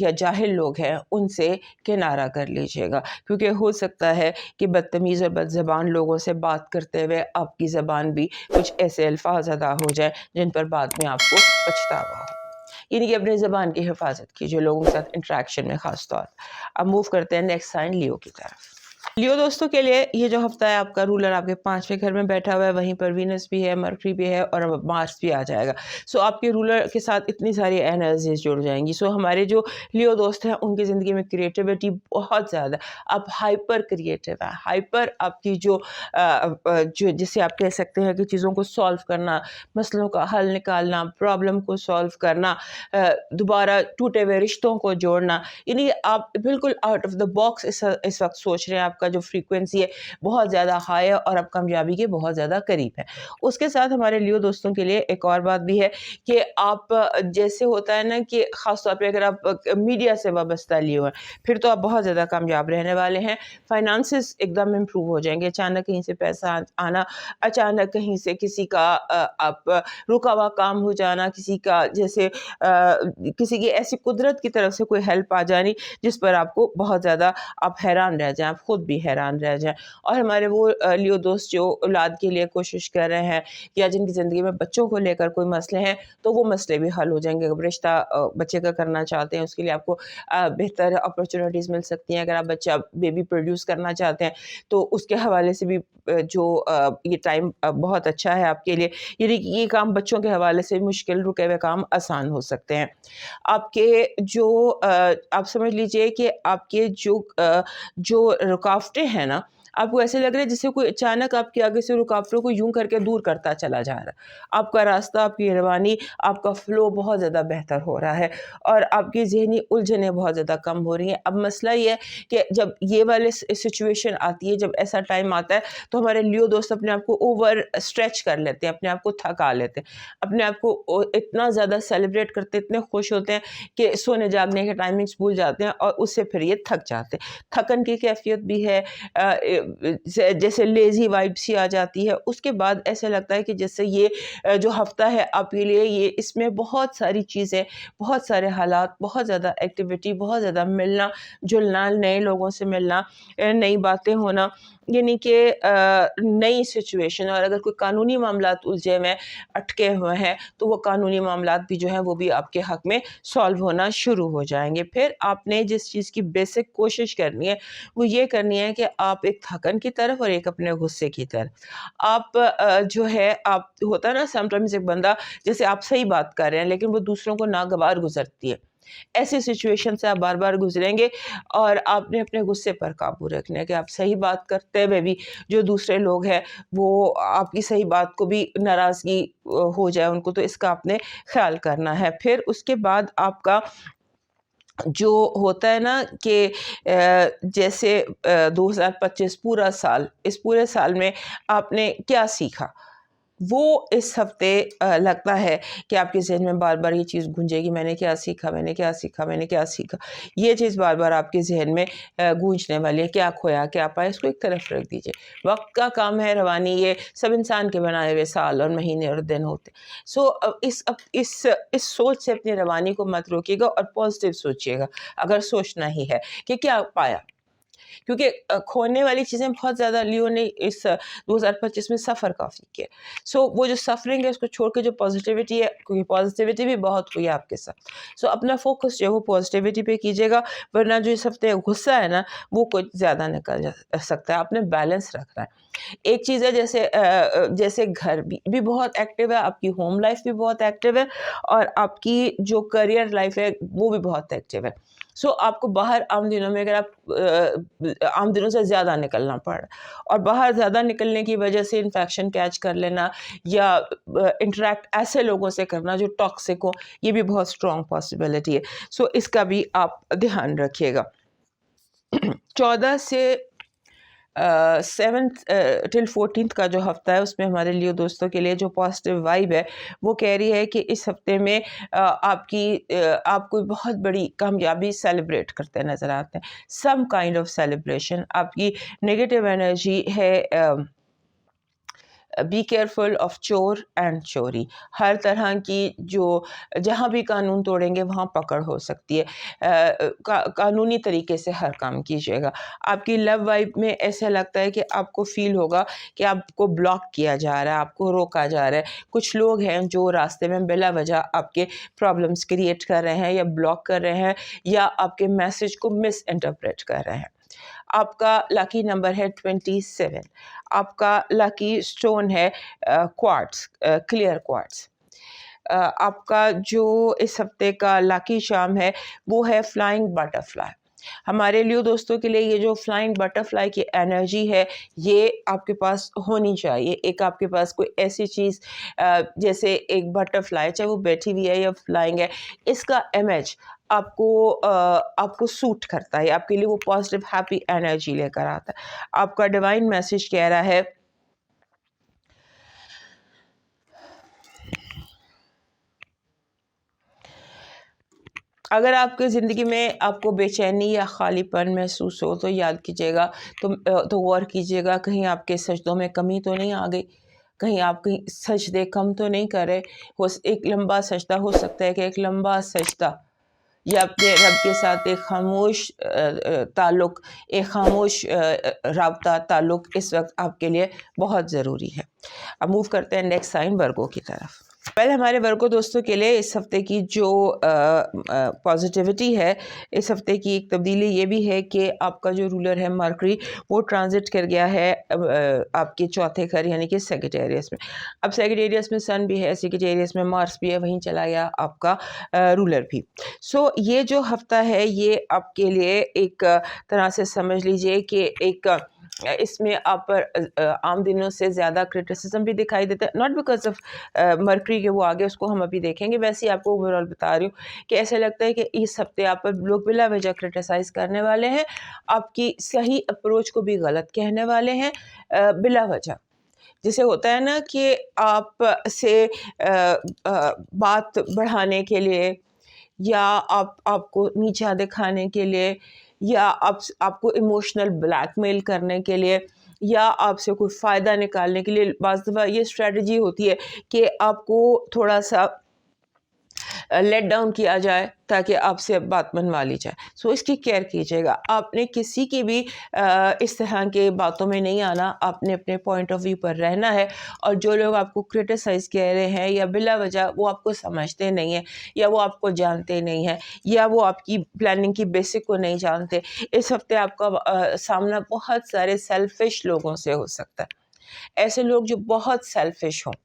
یا جاہل لوگ ہیں ان سے کنارہ کر لیجیے گا, کیونکہ ہو سکتا ہے کہ بدتمیز اور بد زبان لوگوں سے بات کرتے ہوئے آپ کی زبان بھی کچھ ایسے الفاظ ادا ہو جائیں جن پر بعد میں آپ کو پچھتاوا ہو. یعنی کہ اپنی زبان کی حفاظت کیجیے لوگوں کے ساتھ انٹریکشن میں خاص طور. اب موو کرتے ہیں نیکسٹ سائن لیو کی طرف. لیو دوستوں کے لیے یہ جو ہفتہ ہے آپ کا رولر آپ کے 5ویں گھر میں بیٹھا ہوا ہے, وہیں پر وینس بھی ہے, مرکری بھی ہے اور مارس بھی آ جائے گا. سو آپ کے رولر کے ساتھ اتنی ساری انرجیز جڑ جائیں گی. سو ہمارے جو لیو دوست ہیں ان کی زندگی میں کریٹیوٹی بہت زیادہ, آپ ہائپر کریٹیو ہیں. ہائپر آپ کی جو جسے آپ کہہ سکتے ہیں کہ چیزوں کو سالو کرنا, مسئلوں کا حل نکالنا, پرابلم کو سالو کرنا, دوبارہ ٹوٹے ہوئے رشتوں کو جوڑنا, یعنی آپ بالکل آؤٹ آف دا باکس اس وقت سوچ رہے ہیں. آپ کا جو فریکوینسی ہے بہت زیادہ ہائی ہے اور آپ کامیابی کے بہت زیادہ قریب ہیں. اس کے ساتھ ہمارے لیو دوستوں کے لیے ایک اور بات بھی ہے کہ آپ جیسے ہوتا ہے نا کہ خاص طور پہ اگر آپ میڈیا سے وابستہ لیو ہیں پھر تو آپ بہت زیادہ کامیاب رہنے والے ہیں. فائنانسز ایک دم امپروو ہو جائیں گے. اچانک کہیں سے پیسہ آنا, اچانک کہیں سے کسی کا آپ رکا ہوا کام ہو جانا, کسی کا جیسے کسی کی ایسی قدرت کی طرف سے کوئی ہیلپ آ جانی جس پر آپ کو بہت زیادہ آپ حیران رہ جائیں, آپ خود بھی حیران رہ جائیں. اور ہمارے وہ لیو دوست جو اولاد کے لیے کوشش کر رہے ہیں یا جن کی زندگی میں بچوں کو لے کر کوئی مسئلے ہیں تو وہ مسئلے بھی حل ہو جائیں گے. اگر رشتہ بچے کا کرنا چاہتے ہیں اس کے لیے آپ کو بہتر اپرچونیٹیز مل سکتی ہیں. اگر آپ بچہ بیبی پروڈیوس کرنا چاہتے ہیں تو اس کے حوالے سے بھی جو یہ ٹائم بہت اچھا ہے آپ کے لیے. یعنی کہ یہ کام بچوں کے حوالے سے مشکل رکے ہوئے کام آسان ہو سکتے ہیں. آپ کے جو آپ سمجھ لیجئے کہ آپ کے جو رکاوٹیں ہیں نا, آپ کو ایسے لگ رہا ہے جسے کوئی اچانک آپ کے آگے سے رکاوٹوں کو یوں کر کے دور کرتا چلا جا رہا ہے. آپ کا راستہ, آپ کی روانی, آپ کا فلو بہت زیادہ بہتر ہو رہا ہے اور آپ کی ذہنی الجھنیں بہت زیادہ کم ہو رہی ہیں. اب مسئلہ یہ ہے کہ جب یہ والے سچویشن آتی ہے, جب ایسا ٹائم آتا ہے تو ہمارے لیو دوست اپنے آپ کو اوور اسٹریچ کر لیتے ہیں, اپنے آپ کو تھکا لیتے ہیں, اپنے آپ کو اتنا زیادہ سیلیبریٹ کرتے, اتنے خوش ہوتے ہیں کہ سونے جاگنے کے ٹائمنگز بھول جاتے ہیں اور اس سے پھر یہ تھک جاتے ہیں. تھکن کی کیفیت بھی ہے, جیسے لیزی وائب سی آ جاتی ہے. اس کے بعد ایسا لگتا ہے کہ جیسے یہ جو ہفتہ ہے آپ کے لیے یہ اس میں بہت ساری چیزیں, بہت سارے حالات, بہت زیادہ ایکٹیویٹی, بہت زیادہ ملنا جلنا, نئے لوگوں سے ملنا, نئی باتیں ہونا, یعنی کہ نئی سچویشن. اور اگر کوئی قانونی معاملات الجھے ہوئے اٹکے ہوئے ہیں تو وہ قانونی معاملات بھی جو ہیں وہ بھی آپ کے حق میں سالو ہونا شروع ہو جائیں گے. پھر آپ نے جس چیز کی بیسک کوشش کرنی ہے وہ یہ کرنی ہے کہ آپ ایک تھکن کی طرف اور ایک اپنے غصے کی طرف آپ جو ہے, آپ ہوتا ہے نا سم ٹائمز ایک بندہ جیسے آپ صحیح بات کر رہے ہیں لیکن وہ دوسروں کو ناگوار گزرتی ہے, ایسی سچویشن سے آپ بار بار گزریں گے اور آپ نے اپنے غصے پر قابو رکھنا ہے کہ آپ صحیح بات کرتے ہوئے بھی جو دوسرے لوگ ہیں وہ آپ کی صحیح بات کو بھی ناراضگی ہو جائے ان کو, تو اس کا آپ نے خیال کرنا ہے. پھر اس کے بعد آپ کا جو ہوتا ہے نا کہ جیسے 2025 پورا سال, اس پورے سال میں آپ نے کیا سیکھا, وہ اس ہفتے لگتا ہے کہ آپ کے ذہن میں بار بار یہ چیز گونجے گی, میں نے کیا سیکھا, میں نے کیا سیکھا, میں نے کیا سیکھا. یہ چیز بار بار آپ کے ذہن میں گونجنے والی ہے. کیا کھویا, کیا پایا, اس کو ایک طرف رکھ دیجئے. وقت کا کام ہے, روانی یہ سب انسان کے بنائے ہوئے سال اور مہینے اور دن ہوتے. سو اس سوچ سے اپنی روانی کو مت روکیے گا اور پازیٹیو سوچیے گا اگر سوچنا ہی ہے کہ کیا پایا, کیونکہ کھونے والی چیزیں بہت زیادہ لیو نے اس 2025 میں سفر کافی کیا. سو وہ جو سفرنگ ہے اس کو چھوڑ کے جو پازیٹیوٹی ہے, کیونکہ پازیٹیوٹی بھی بہت ہوئی ہے آپ کے ساتھ, سو اپنا فوکس جو ہے وہ پازیٹیوٹی پہ کیجیے گا. ورنہ جو اس ہفتے غصہ ہے نا وہ کچھ زیادہ نکل جا سکتا ہے. آپ نے بیلنس رکھنا ہے. ایک چیز ہے جیسے گھر بھی بہت ایکٹیو ہے, آپ کی ہوم لائف بھی بہت ایکٹیو ہے اور آپ کی جو کریئر لائف ہے وہ بھی بہت ایکٹیو ہے. سو آپ کو باہر عام دنوں میں اگر آپ عام دنوں سے زیادہ نکلنا پڑ رہا ہے اور باہر زیادہ نکلنے کی وجہ سے انفیکشن کیچ کر لینا یا انٹریکٹ ایسے لوگوں سے کرنا جو ٹاکسک ہو، یہ بھی بہت اسٹرانگ پاسبلٹی ہے. سو اس کا بھی آپ دھیان رکھیے گا. 14 سے 7 ٹل 14 کا جو ہفتہ ہے اس میں ہمارے لیے دوستوں کے لیے جو پازیٹیو وائب ہے وہ کہہ رہی ہے کہ اس ہفتے میں آپ کوئی بہت بڑی کامیابی سیلیبریٹ کرتے نظر آتے ہیں. Some kind of celebration. آپ کی نگیٹو انرجی ہے بی کیئرفل آف چور اینڈ چوری. ہر طرح کی جہاں بھی قانون توڑیں گے وہاں پکڑ ہو سکتی ہے. قانونی طریقے سے ہر کام کیجیے گا. آپ کی لو وائب میں ایسا لگتا ہے کہ آپ کو فیل ہوگا کہ آپ کو بلاک کیا جا رہا ہے، آپ کو روکا جا رہا ہے. کچھ لوگ ہیں جو راستے میں بلا وجہ آپ کے پرابلمس کریٹ کر رہے ہیں یا بلاک کر رہے ہیں یا آپ کے میسج کو مس انٹرپریٹ کر رہے ہیں. آپ کا لاکی نمبر ہے 27. آپ کا لاکی اسٹون ہے کوارٹز، کلیئر کوارٹز. آپ کا جو اس ہفتے کا لاکی شام ہے وہ ہے فلائنگ بٹر فلائی. ہمارے لیے دوستوں کے لیے یہ جو فلائنگ بٹر فلائی کی انرجی ہے یہ آپ کے پاس ہونی چاہیے. ایک آپ کے پاس کوئی ایسی چیز جیسے ایک بٹر فلائی، چاہے وہ بیٹھی ہوئی ہے یا فلائنگ ہے، اس کا امیج آپ کو سوٹ کرتا ہے، آپ کے لیے وہ پازیٹیو ہیپی انرجی لے کر آتا ہے. آپ کا ڈیوائن میسج کہہ رہا ہے اگر آپ کی زندگی میں آپ کو بے چینی یا خالی پن محسوس ہو تو یاد کیجیے گا، تو غور کیجیے گا کہیں آپ کے سجدوں میں کمی تو نہیں آ گئی، کہیں آپ کہیں سجدے کم تو نہیں کر رہے. ایک لمبا سجدہ ہو سکتا ہے کہ ایک لمبا سجدہ یا اپنے رب کے ساتھ ایک خاموش تعلق، ایک خاموش رابطہ تعلق اس وقت آپ کے لیے بہت ضروری ہے. اب موو کرتے ہیں نیکسٹ سائن ورگو کی طرف. پہلے ہمارے ورگو دوستوں کے لیے اس ہفتے کی جو پازیٹیوٹی ہے، اس ہفتے کی ایک تبدیلی یہ بھی ہے کہ آپ کا جو رولر ہے مرکری وہ ٹرانزٹ کر گیا ہے آپ کے چوتھے گھر یعنی کہ سیگیٹیریس میں. اب سیگیٹیریس میں سن بھی ہے، سیگیٹیریس میں مارس بھی ہے، وہیں چلا گیا آپ کا رولر بھی. سو یہ جو ہفتہ ہے یہ آپ کے لیے ایک طرح سے سمجھ لیجئے کہ اس میں آپ پر عام دنوں سے زیادہ کرٹیسزم بھی دکھائی دیتا ہے، ناٹ بیکاز آف مرکری کے وہ آگے اس کو ہم ابھی دیکھیں گے. ویسے ہی آپ کو اوور آل بتا رہی ہوں کہ ایسے لگتا ہے کہ اس ہفتے آپ پر لوگ بلا وجہ کرٹیسائز کرنے والے ہیں، آپ کی صحیح اپروچ کو بھی غلط کہنے والے ہیں بلا وجہ. جسے ہوتا ہے نا کہ آپ سے بات بڑھانے کے لیے یا آپ کو نیچا دکھانے کے لیے یا آپ کو ایموشنل بلیک میل کرنے کے لیے یا آپ سے کوئی فائدہ نکالنے کے لیے بعض دفعہ یہ اسٹریٹجی ہوتی ہے کہ آپ کو تھوڑا سا لیٹ ڈاؤن کیا جائے تاکہ آپ سے بات منوا لی جائے. سو اس کی کیئر کیجیے گا. آپ نے کسی کی بھی اس طرح کے باتوں میں نہیں آنا، آپ نے اپنے پوائنٹ آف ویو پر رہنا ہے. اور جو لوگ آپ کو کرٹیسائز کہہ رہے ہیں یا بلا وجہ وہ آپ کو سمجھتے نہیں ہیں یا وہ آپ کو جانتے نہیں ہیں یا وہ آپ کی پلاننگ کی بیسک کو نہیں جانتے، اس ہفتے آپ کا سامنا بہت سارے سیلفش لوگوں سے ہو سکتا ہے. ایسے لوگ جو بہت سیلفش ہوں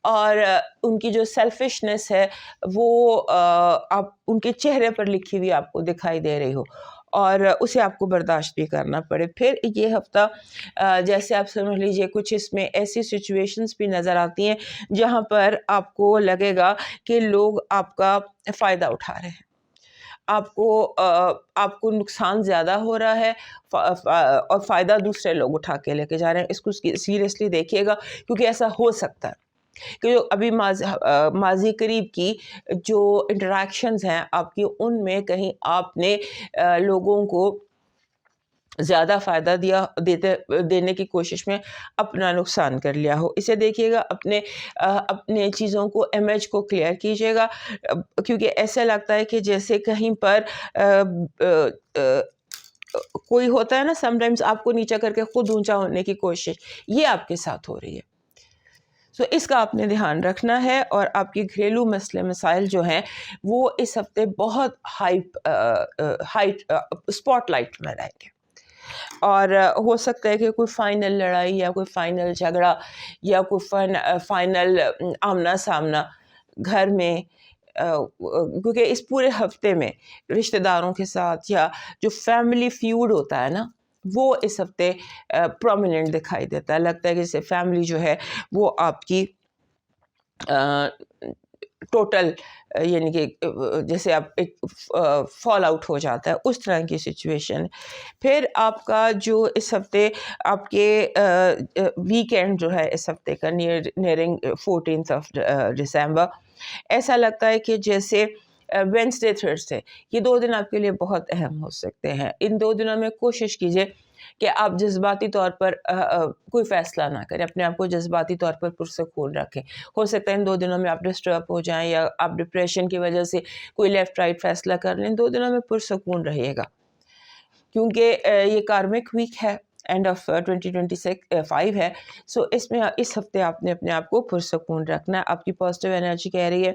اور ان کی جو سیلفشنس ہے وہ آپ ان کے چہرے پر لکھی ہوئی آپ کو دکھائی دے رہی ہو اور اسے آپ کو برداشت بھی کرنا پڑے. پھر یہ ہفتہ جیسے آپ سمجھ لیجئے کچھ اس میں ایسی سچویشنز بھی نظر آتی ہیں جہاں پر آپ کو لگے گا کہ لوگ آپ کا فائدہ اٹھا رہے ہیں، آپ کو نقصان زیادہ ہو رہا ہے اور فائدہ دوسرے لوگ اٹھا کے لے کے جا رہے ہیں. اس کو سیریسلی دیکھیے گا کیونکہ ایسا ہو سکتا ہے کہ جو ابھی ماضی قریب کی جو انٹریکشنز ہیں آپ کی، ان میں کہیں آپ نے لوگوں کو زیادہ فائدہ دینے کی کوشش میں اپنا نقصان کر لیا ہو. اسے دیکھیے گا، اپنے چیزوں کو امیج کو کلیئر کیجیے گا کیونکہ ایسا لگتا ہے کہ جیسے کہیں پر کوئی ہوتا ہے نا سم ٹائمز آپ کو نیچا کر کے خود اونچا ہونے کی کوشش، یہ آپ کے ساتھ ہو رہی ہے. سو اس کا آپ نے دھیان رکھنا ہے. اور آپ کے گھریلو مسائل جو ہیں وہ اس ہفتے بہت ہائٹ اسپاٹ لائٹ میں رہیں گے اور ہو سکتا ہے کہ کوئی فائنل لڑائی یا کوئی فائنل جھگڑا یا کوئی فائنل آمنا سامنا گھر میں کیونکہ اس پورے ہفتے میں رشتہ داروں کے ساتھ یا جو فیملی فیوڈ ہوتا ہے نا وہ اس ہفتے پرومیننٹ دکھائی دیتا ہے. لگتا ہے کہ جیسے فیملی جو ہے وہ آپ کی ٹوٹل یعنی کہ جیسے آپ ایک فال آؤٹ ہو جاتا ہے اس طرح کی سچویشن. پھر آپ کا جو اس ہفتے آپ کے ویکینڈ جو ہے اس ہفتے کا نیئرنگ 14 دسمبر ایسا لگتا ہے کہ جیسے وینسڈے تھرسڈے یہ 2 دن آپ کے لیے بہت اہم ہو سکتے ہیں. ان 2 دنوں میں کوشش کیجیے کہ آپ جذباتی طور پر کوئی فیصلہ نہ کریں, اپنے آپ کو جذباتی طور پر پرسکون رکھیں. ہو سکتا ہے ان 2 دنوں میں آپ ڈسٹرب ہو جائیں یا آپ ڈپریشن کی وجہ سے کوئی لیفٹ رائٹ فیصلہ کر لیں. 2 دنوں میں پرسکون رہیے گا کیونکہ یہ کارمک ویک ہے, اینڈ آف 2025 ہے. سو اس میں اس ہفتے آپ نے اپنے آپ کو پرسکون رکھنا ہے. آپ کی پازیٹیو انرجی کہہ رہی ہے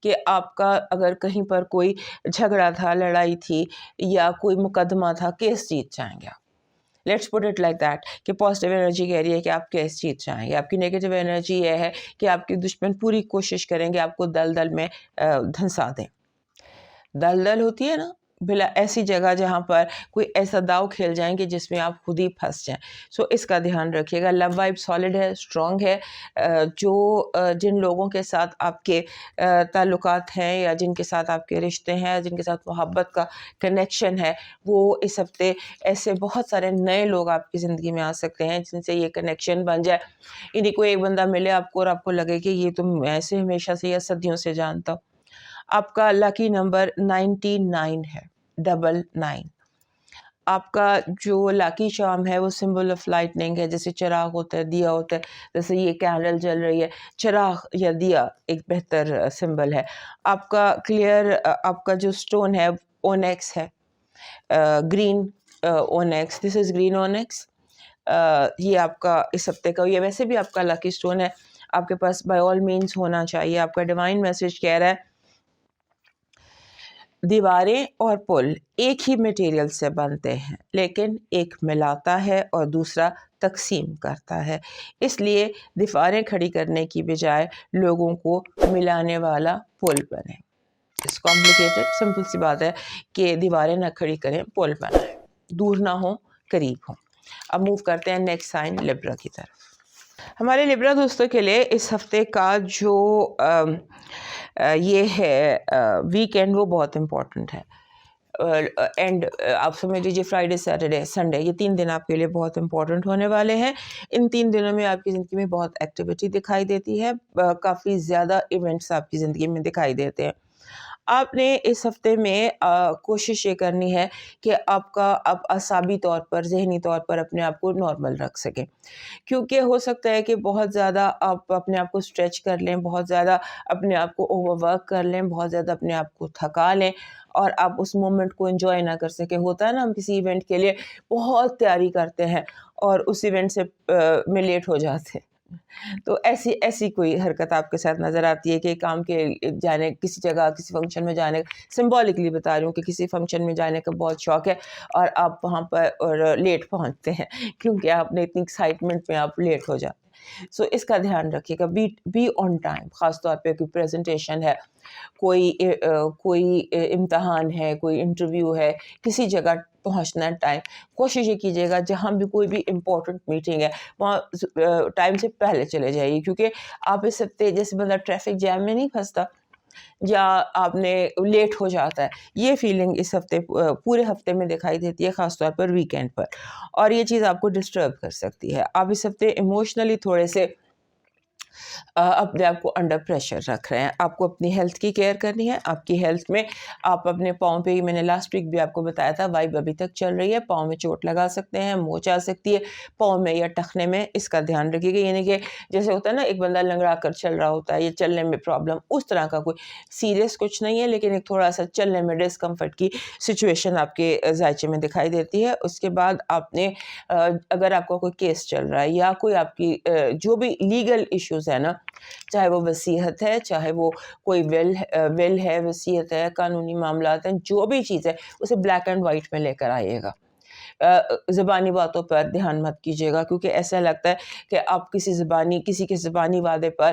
کہ آپ کا اگر کہیں پر کوئی جھگڑا تھا, لڑائی تھی یا کوئی مقدمہ تھا, کیس جیت جائیں گے آپ. Let's put it like that کہ پازیٹیو انرجی کہہ رہی ہے کہ آپ کیس جیت جائیں گے. آپ کی نیگیٹو انرجی یہ ہے کہ آپ کے دشمن پوری کوشش کریں گے آپ کو دلدل میں دھنسا دیں. دلدل ہوتی ہے نا بلا ایسی جگہ جہاں پر کوئی ایسا داؤ کھیل جائیں گے جس میں آپ خود ہی پھنس جائیں. سو اس کا دھیان رکھیے گا. لو وائب سالڈ ہے, اسٹرانگ ہے. جو جن لوگوں کے ساتھ آپ کے تعلقات ہیں یا جن کے ساتھ آپ کے رشتے ہیں, جن کے ساتھ محبت کا کنیکشن ہے, وہ اس ہفتے ایسے بہت سارے نئے لوگ آپ کی زندگی میں آ سکتے ہیں جن سے یہ کنیکشن بن جائے. یعنی کوئی ایک بندہ ملے آپ کو اور آپ کو لگے کہ یہ تم ایسے ہمیشہ سے یا صدیوں سے جانتا ہوں. آپ کا لکی نمبر 99 ہے, 99. آپ کا جو لاکی چارم ہے وہ سمبل آف لائٹننگ ہے. جیسے چراغ ہوتا ہے, دیا ہوتا ہے, جیسے یہ کینڈل جل رہی ہے, چراغ یا دیا ایک بہتر سمبل ہے. آپ کا کلیئر آپ کا جو سٹون ہے اونیکس ہے, گرین اونیکس. This is green اونیکس. یہ آپ کا اس ہفتے کا, یہ ویسے بھی آپ کا لکی سٹون ہے. آپ کے پاس بائی آل مینس ہونا چاہیے. آپ کا ڈیوائن میسج کہہ رہا ہے دیواریں اور پل ایک ہی میٹیریل سے بنتے ہیں لیکن ایک ملاتا ہے اور دوسرا تقسیم کرتا ہے. اس لیے دیواریں کھڑی کرنے کی بجائے لوگوں کو ملانے والا پل بنے. اٹس کمپلیکیٹڈ, سمپل سی بات ہے کہ دیواریں نہ کھڑی کریں, پل بنائیں, دور نہ ہوں قریب ہوں. اب موو کرتے ہیں نیکسٹ سائن لیبرا کی طرف. ہمارے لیبرا دوستوں کے لیے اس ہفتے کا جو یہ ہے ویکینڈ وہ بہت امپورٹنٹ ہے. اینڈ آپ سمجھ لیجیے فرائیڈے, سیٹرڈے, سنڈے, یہ 3 دن آپ کے لیے بہت امپورٹنٹ ہونے والے ہیں. ان 3 دنوں میں آپ کی زندگی میں بہت ایکٹیویٹی دکھائی دیتی ہے, کافی زیادہ ایونٹس آپ کی زندگی میں دکھائی دیتے ہیں. آپ نے اس ہفتے میں کوشش یہ کرنی ہے کہ آپ اعصابی طور پر, ذہنی طور پر اپنے آپ کو نارمل رکھ سکیں, کیونکہ ہو سکتا ہے کہ بہت زیادہ آپ اپنے آپ کو اسٹریچ کر لیں, بہت زیادہ اپنے آپ کو اوور ورک کر لیں, بہت زیادہ اپنے آپ کو تھکا لیں اور آپ اس مومنٹ کو انجوائے نہ کر سکیں. ہوتا ہے نا ہم کسی ایونٹ کے لیے بہت تیاری کرتے ہیں اور اس ایونٹ سے میں لیٹ ہو جاتے ہیں. تو ایسی کوئی حرکت آپ کے ساتھ نظر آتی ہے کہ کام کے جانے, کسی جگہ کسی فنکشن میں جانے, سمبولکلی بتا رہی ہوں کہ کسی فنکشن میں جانے کا بہت شوق ہے اور آپ وہاں پر اور لیٹ پہنچتے ہیں کیونکہ آپ نے اتنی ایکسائٹمنٹ میں آپ لیٹ ہو جاتے ہیں. سو اس کا دھیان رکھیے گا, بی آن ٹائم. خاص طور پہ کوئی پریزنٹیشن ہے, کوئی امتحان ہے, کوئی انٹرویو ہے, کسی جگہ پہنچنا ٹائم, کوشش یہ کیجیے گا جہاں بھی کوئی بھی امپورٹنٹ میٹنگ ہے وہاں ٹائم سے پہلے چلے جائیے, کیونکہ آپ اس ہفتے جیسے بندہ ٹریفک جیم میں نہیں پھنستا یا آپ نے لیٹ ہو جاتا ہے, یہ فیلنگ اس ہفتے پورے ہفتے میں دکھائی دیتی ہے, خاص طور پر ویکینڈ پر, اور یہ چیز آپ کو ڈسٹرب کر سکتی ہے. آپ اس ہفتے ایموشنلی تھوڑے سے اپنے آپ کو انڈر پریشر رکھ رہے ہیں. آپ کو اپنی ہیلتھ کی کیئر کرنی ہے. آپ کی ہیلتھ میں آپ اپنے پاؤں پہ ہی, میں نے لاسٹ ویک بھی آپ کو بتایا تھا, وائب ابھی تک چل رہی ہے, پاؤں میں چوٹ لگا سکتے ہیں, موچ آ سکتی ہے پاؤں میں یا ٹخنے میں, اس کا دھیان رکھیے گا. یعنی کہ جیسے ہوتا ہے نا ایک بندہ لنگڑا کر چل رہا ہوتا ہے یا چلنے میں پرابلم, اس طرح کا کوئی سیریس کچھ نہیں ہے, لیکن ایک تھوڑا سا چلنے میں ڈسکمفرٹ کی سچویشن آپ کے ذائچے میں دکھائی دیتی ہے. اس کے بعد آپ نے اگر آپ کا کوئی کیس چل رہا ہے یا کوئی آپ کی جو بھی لیگل ایشوز ہے نا, چاہے وہ وصیت ہے, چاہے وہ کوئی ول ہے, وصیت ہے, قانونی معاملات ہیں, جو بھی چیز ہے اسے بلیک اینڈ وائٹ میں لے کر آئیے گا. زبانی باتوں پر دھیان مت کیجیے گا, کیونکہ ایسا لگتا ہے کہ آپ کسی کے زبانی وعدے پر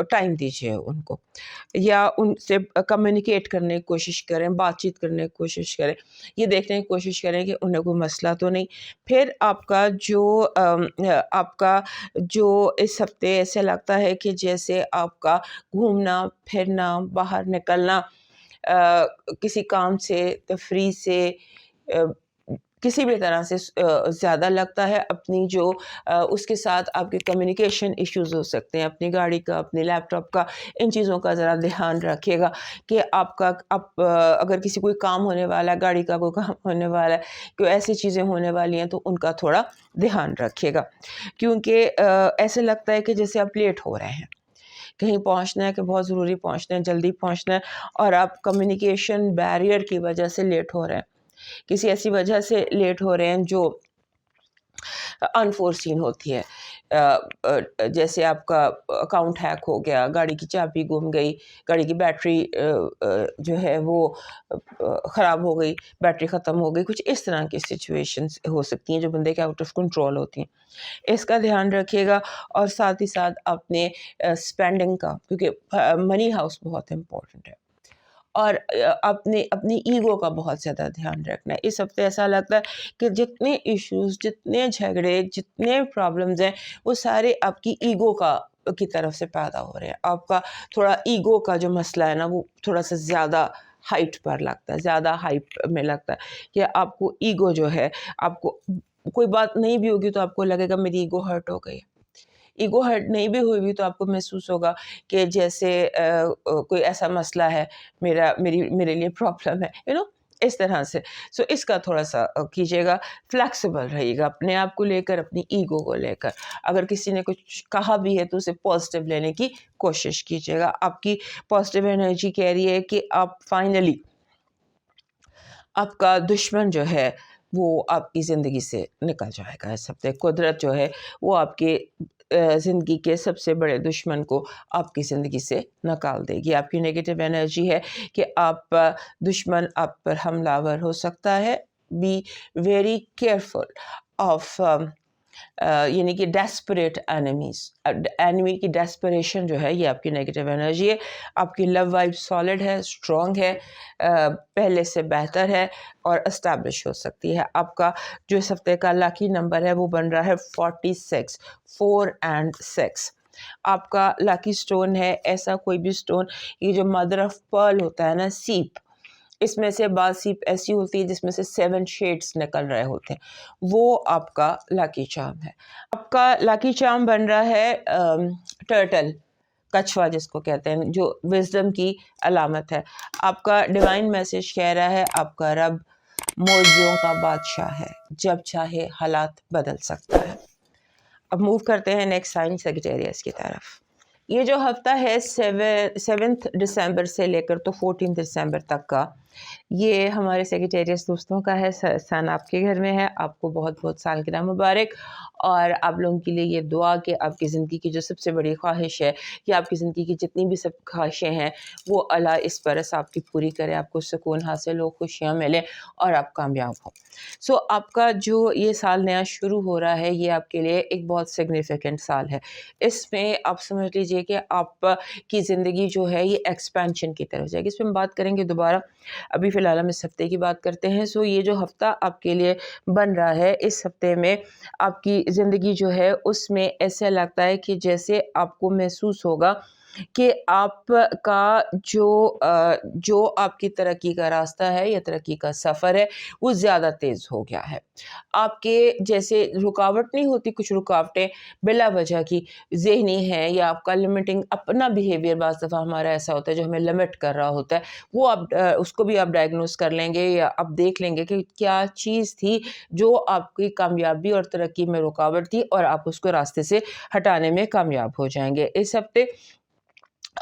ٹائم دیجیے ان کو، یا ان سے کمیونیکیٹ کرنے کی کوشش کریں، بات چیت کرنے کی کوشش کریں، یہ دیکھنے کی کوشش کریں کہ انہیں کوئی مسئلہ تو نہیں۔ پھر آپ کا جو اس ہفتے ایسے لگتا ہے کہ جیسے آپ کا گھومنا پھرنا، باہر نکلنا، کسی کام سے، تفریح سے، کسی بھی طرح سے زیادہ لگتا ہے، اپنی جو اس کے ساتھ آپ کے کمیونیکیشن ایشوز ہو سکتے ہیں، اپنی گاڑی کا، اپنے لیپ ٹاپ کا، ان چیزوں کا ذرا دھیان رکھیے گا کہ آپ اگر کسی کوئی کام ہونے والا ہے، گاڑی کا کوئی کام ہونے والا ہے، کوئی ایسی چیزیں ہونے والی ہیں تو ان کا تھوڑا دھیان رکھیے گا، کیونکہ ایسے لگتا ہے کہ جیسے آپ لیٹ ہو رہے ہیں، کہیں پہنچنا ہے کہ بہت ضروری پہنچنا ہے، جلدی پہنچنا ہے، اور آپ کمیونیکیشن بیریئر کی وجہ سے لیٹ ہو رہے ہیں، کسی ایسی وجہ سے لیٹ ہو رہے ہیں جو انفورسین ہوتی ہے، جیسے آپ کا اکاؤنٹ ہیک ہو گیا، گاڑی کی چابی گم گئی، گاڑی کی بیٹری جو ہے وہ خراب ہو گئی، بیٹری ختم ہو گئی، کچھ اس طرح کی سچویشنز ہو سکتی ہیں جو بندے کے آؤٹ آف کنٹرول ہوتی ہیں۔ اس کا دھیان رکھیے گا، اور ساتھ ہی ساتھ اپنے اسپینڈنگ کا، کیونکہ منی ہاؤس بہت امپورٹنٹ ہے، اور اپنی ایگو کا بہت زیادہ دھیان رکھنا ہے۔ اس ہفتے ایسا لگتا ہے کہ جتنے ایشوز، جتنے جھگڑے، جتنے پرابلمز ہیں، وہ سارے آپ کی ایگو کی طرف سے پیدا ہو رہے ہیں۔ آپ کا تھوڑا ایگو کا جو مسئلہ ہے نا، وہ تھوڑا سا زیادہ ہائٹ پر لگتا ہے، زیادہ ہائپ میں لگتا ہے کہ آپ کو ایگو جو ہے، آپ کو کوئی بات نہیں بھی ہوگی تو آپ کو لگے گا میری ایگو ہرٹ ہو گئی۔ ایگو ہرٹ نہیں بھی ہوئی بھی تو آپ کو محسوس ہوگا کہ جیسے کوئی ایسا مسئلہ ہے، میرے لیے پرابلم ہے، اس طرح سے۔ سو اس کا تھوڑا سا کیجیے گا، فلیکسیبل رہیے گا اپنے آپ کو لے کر، اپنی ایگو کو لے کر۔ اگر کسی نے کچھ کہا بھی ہے تو اسے پازیٹیو لینے کی کوشش کیجیے گا۔ آپ کی پازیٹیو انرجی کہہ رہی ہے کہ آپ فائنلی، آپ کا دشمن جو ہے وہ آپ کی زندگی سے نکل جائے گا اس ہفتے۔ قدرت جو ہے وہ آپ کے زندگی کے سب سے بڑے دشمن کو آپ کی زندگی سے نکال دے گی۔ آپ کی نیگیٹو انرجی ہے کہ دشمن آپ پر حملہ آور ہو سکتا ہے۔ بی ویری کیئرفل آف یعنی کہ ڈیسپریٹ اینیمی کی ڈیسپریشن جو ہے یہ آپ کی نیگیٹو انرجی ہے۔ آپ کی لو وائب سالڈ ہے، اسٹرانگ ہے، پہلے سے بہتر ہے اور اسٹیبلش ہو سکتی ہے۔ آپ کا جو اس ہفتے کا لاکی نمبر ہے وہ بن رہا ہے 46، 4 and 6۔ آپ کا لاکی سٹون ہے ایسا کوئی بھی سٹون، یہ جو مدر آف پرل ہوتا ہے نا، سیپ، اس میں سے بعض سیپ ایسی ہوتی ہے جس میں سے 7 شیڈز نکل رہے ہوتے ہیں، وہ آپ کا لاکی چارم ہے۔ آپ کا لاکی چارم بن رہا ہے ٹرٹل، کچھوا جس کو کہتے ہیں، جو وزڈم کی علامت ہے۔ آپ کا ڈیوائن میسج کہہ رہا ہے آپ کا رب معجزوں کا بادشاہ ہے، جب چاہے حالات بدل سکتا ہے۔ اب موو کرتے ہیں نیکسٹ سائن سیجیٹیریس کی طرف۔ یہ جو ہفتہ ہے 7 دسمبر سے لے کر تو 14 دسمبر تک کا، یہ ہمارے سیجیٹیریس دوستوں کا ہے۔ سن آپ کے گھر میں ہے، آپ کو بہت بہت سالگرہ مبارک، اور آپ لوگوں کے لیے یہ دعا کہ آپ کی زندگی کی جو سب سے بڑی خواہش ہے، یا آپ کی زندگی کی جتنی بھی سب خواہشیں ہیں، وہ اللہ اس برس آپ کی پوری کرے، آپ کو سکون حاصل ہو، خوشیاں ملیں اور آپ کامیاب ہو۔ سو آپ کا جو یہ سال نیا شروع ہو رہا ہے، یہ آپ کے لیے ایک بہت سگنیفیکنٹ سال ہے۔ اس میں آپ سمجھ لیجئے کہ آپ کی زندگی جو ہے یہ ایکسپینشن کی طرف جائے گی۔ اس پہ ہم بات کریں گے دوبارہ، ابھی فی الحال ہم اس ہفتے کی بات کرتے ہیں۔ سو یہ جو ہفتہ آپ کے لیے بن رہا ہے، اس ہفتے میں آپ کی زندگی جو ہے اس میں ایسا لگتا ہے کہ جیسے آپ کو محسوس ہوگا کہ آپ کا جو آپ کی ترقی کا راستہ ہے یا ترقی کا سفر ہے وہ زیادہ تیز ہو گیا ہے۔ آپ کے جیسے رکاوٹ نہیں ہوتی، کچھ رکاوٹیں بلا وجہ کی ذہنی ہیں، یا آپ کا لمٹنگ اپنا بیہیویئر بعض دفعہ ہمارا ایسا ہوتا ہے جو ہمیں لمٹ کر رہا ہوتا ہے، وہ آپ اس کو بھی آپ ڈائگنوز کر لیں گے، یا آپ دیکھ لیں گے کہ کیا چیز تھی جو آپ کی کامیابی اور ترقی میں رکاوٹ تھی، اور آپ اس کو راستے سے ہٹانے میں کامیاب ہو جائیں گے۔ اس ہفتے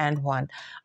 and 1.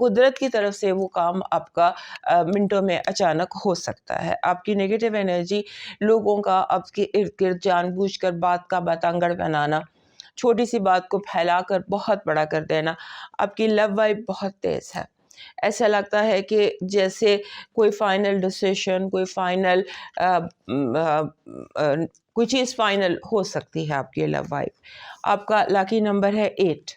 قدرت کی طرف سے وہ کام آپ کا منٹوں میں اچانک ہو سکتا ہے. آپ کی نگیٹو انرجی لوگوں کا آپ کے ارد گرد جان بوجھ کر بات کا بتنگڑ بنانا, چھوٹی سی بات کو پھیلا کر بہت بڑا کر دینا. آپ کی لو وائب بہت تیز ہے. ایسا لگتا ہے کہ جیسے کوئی فائنل ڈیسیشن, کوئی چیز فائنل ہو سکتی ہے آپ کی لو وائب. آپ کا لاکی نمبر ہے 8,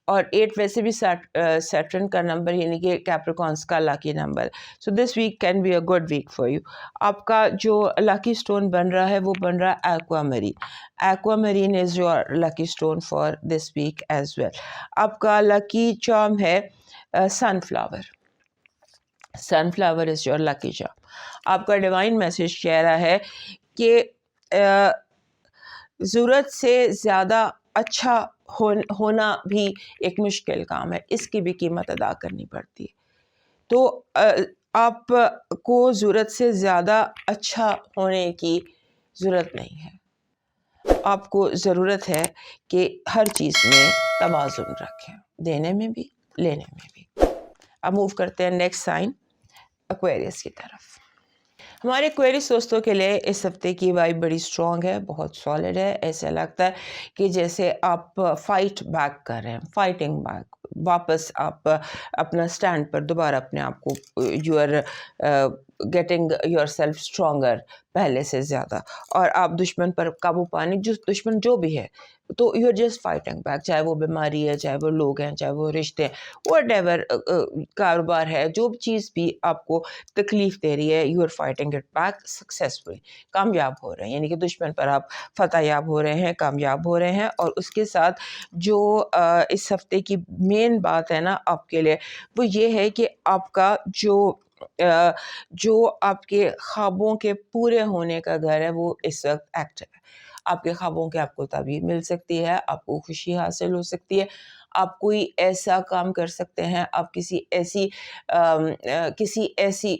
اور 8 ویسے بھی سیٹرن کا نمبر, یعنی کہ کیپریکانس کا lucky number. So this week can be a good week for you. آپ کا جو لاکی اسٹون بن رہا ہے وہ بن رہا ہے aquamarine. Aquamarine is your lucky stone for this week as well. آپ کا لاکی چارم ہے sunflower. Sunflower is your lucky charm. آپ کا ڈیوائن میسج کہہ رہا ہے کہ ضرورت سے زیادہ اچھا ہونا بھی ایک مشکل کام ہے, اس کی بھی قیمت ادا کرنی پڑتی ہے. تو آپ کو ضرورت سے زیادہ اچھا ہونے کی ضرورت نہیں ہے. آپ کو ضرورت ہے کہ ہر چیز میں توازن رکھیں, دینے میں بھی لینے میں بھی. اب موو کرتے ہیں نیکسٹ سائن ایکویریس کی طرف. ہمارے ایکویریس دوستوں کے لیے اس ہفتے کی وائب بڑی اسٹرانگ ہے, بہت سالڈ ہے. ایسا لگتا ہے کہ جیسے آپ فائٹ بیک کر رہے ہیں, فائٹنگ بیک, واپس آپ اپنا اسٹینڈ پر دوبارہ اپنے آپ کو, you are getting yourself stronger پہلے سے زیادہ, اور آپ دشمن پر قابو پانے, دشمن جو بھی ہے تو you are just fighting back. چاہے وہ بیماری ہے, چاہے وہ لوگ ہیں, چاہے وہ رشتے ہیں, واٹ ایور کاروبار ہے, جو چیز بھی آپ کو تکلیف دے رہی ہے, you are fighting it back successfully. کامیاب ہو رہے ہیں, یعنی کہ دشمن پر آپ فتح یاب ہو رہے ہیں, کامیاب ہو رہے ہیں. اور اس کے ساتھ جو اس ہفتے کی مین بات ہے نا آپ کے لیے, وہ یہ ہے کہ آپ کا جو آپ کے خوابوں کے پورے ہونے کا گھر ہے وہ اس وقت ایکٹیو ہے. آپ کے خوابوں کے آپ کو تعبیر مل سکتی ہے, آپ کو خوشی حاصل ہو سکتی ہے, آپ کوئی ایسا کام کر سکتے ہیں, آپ کسی ایسی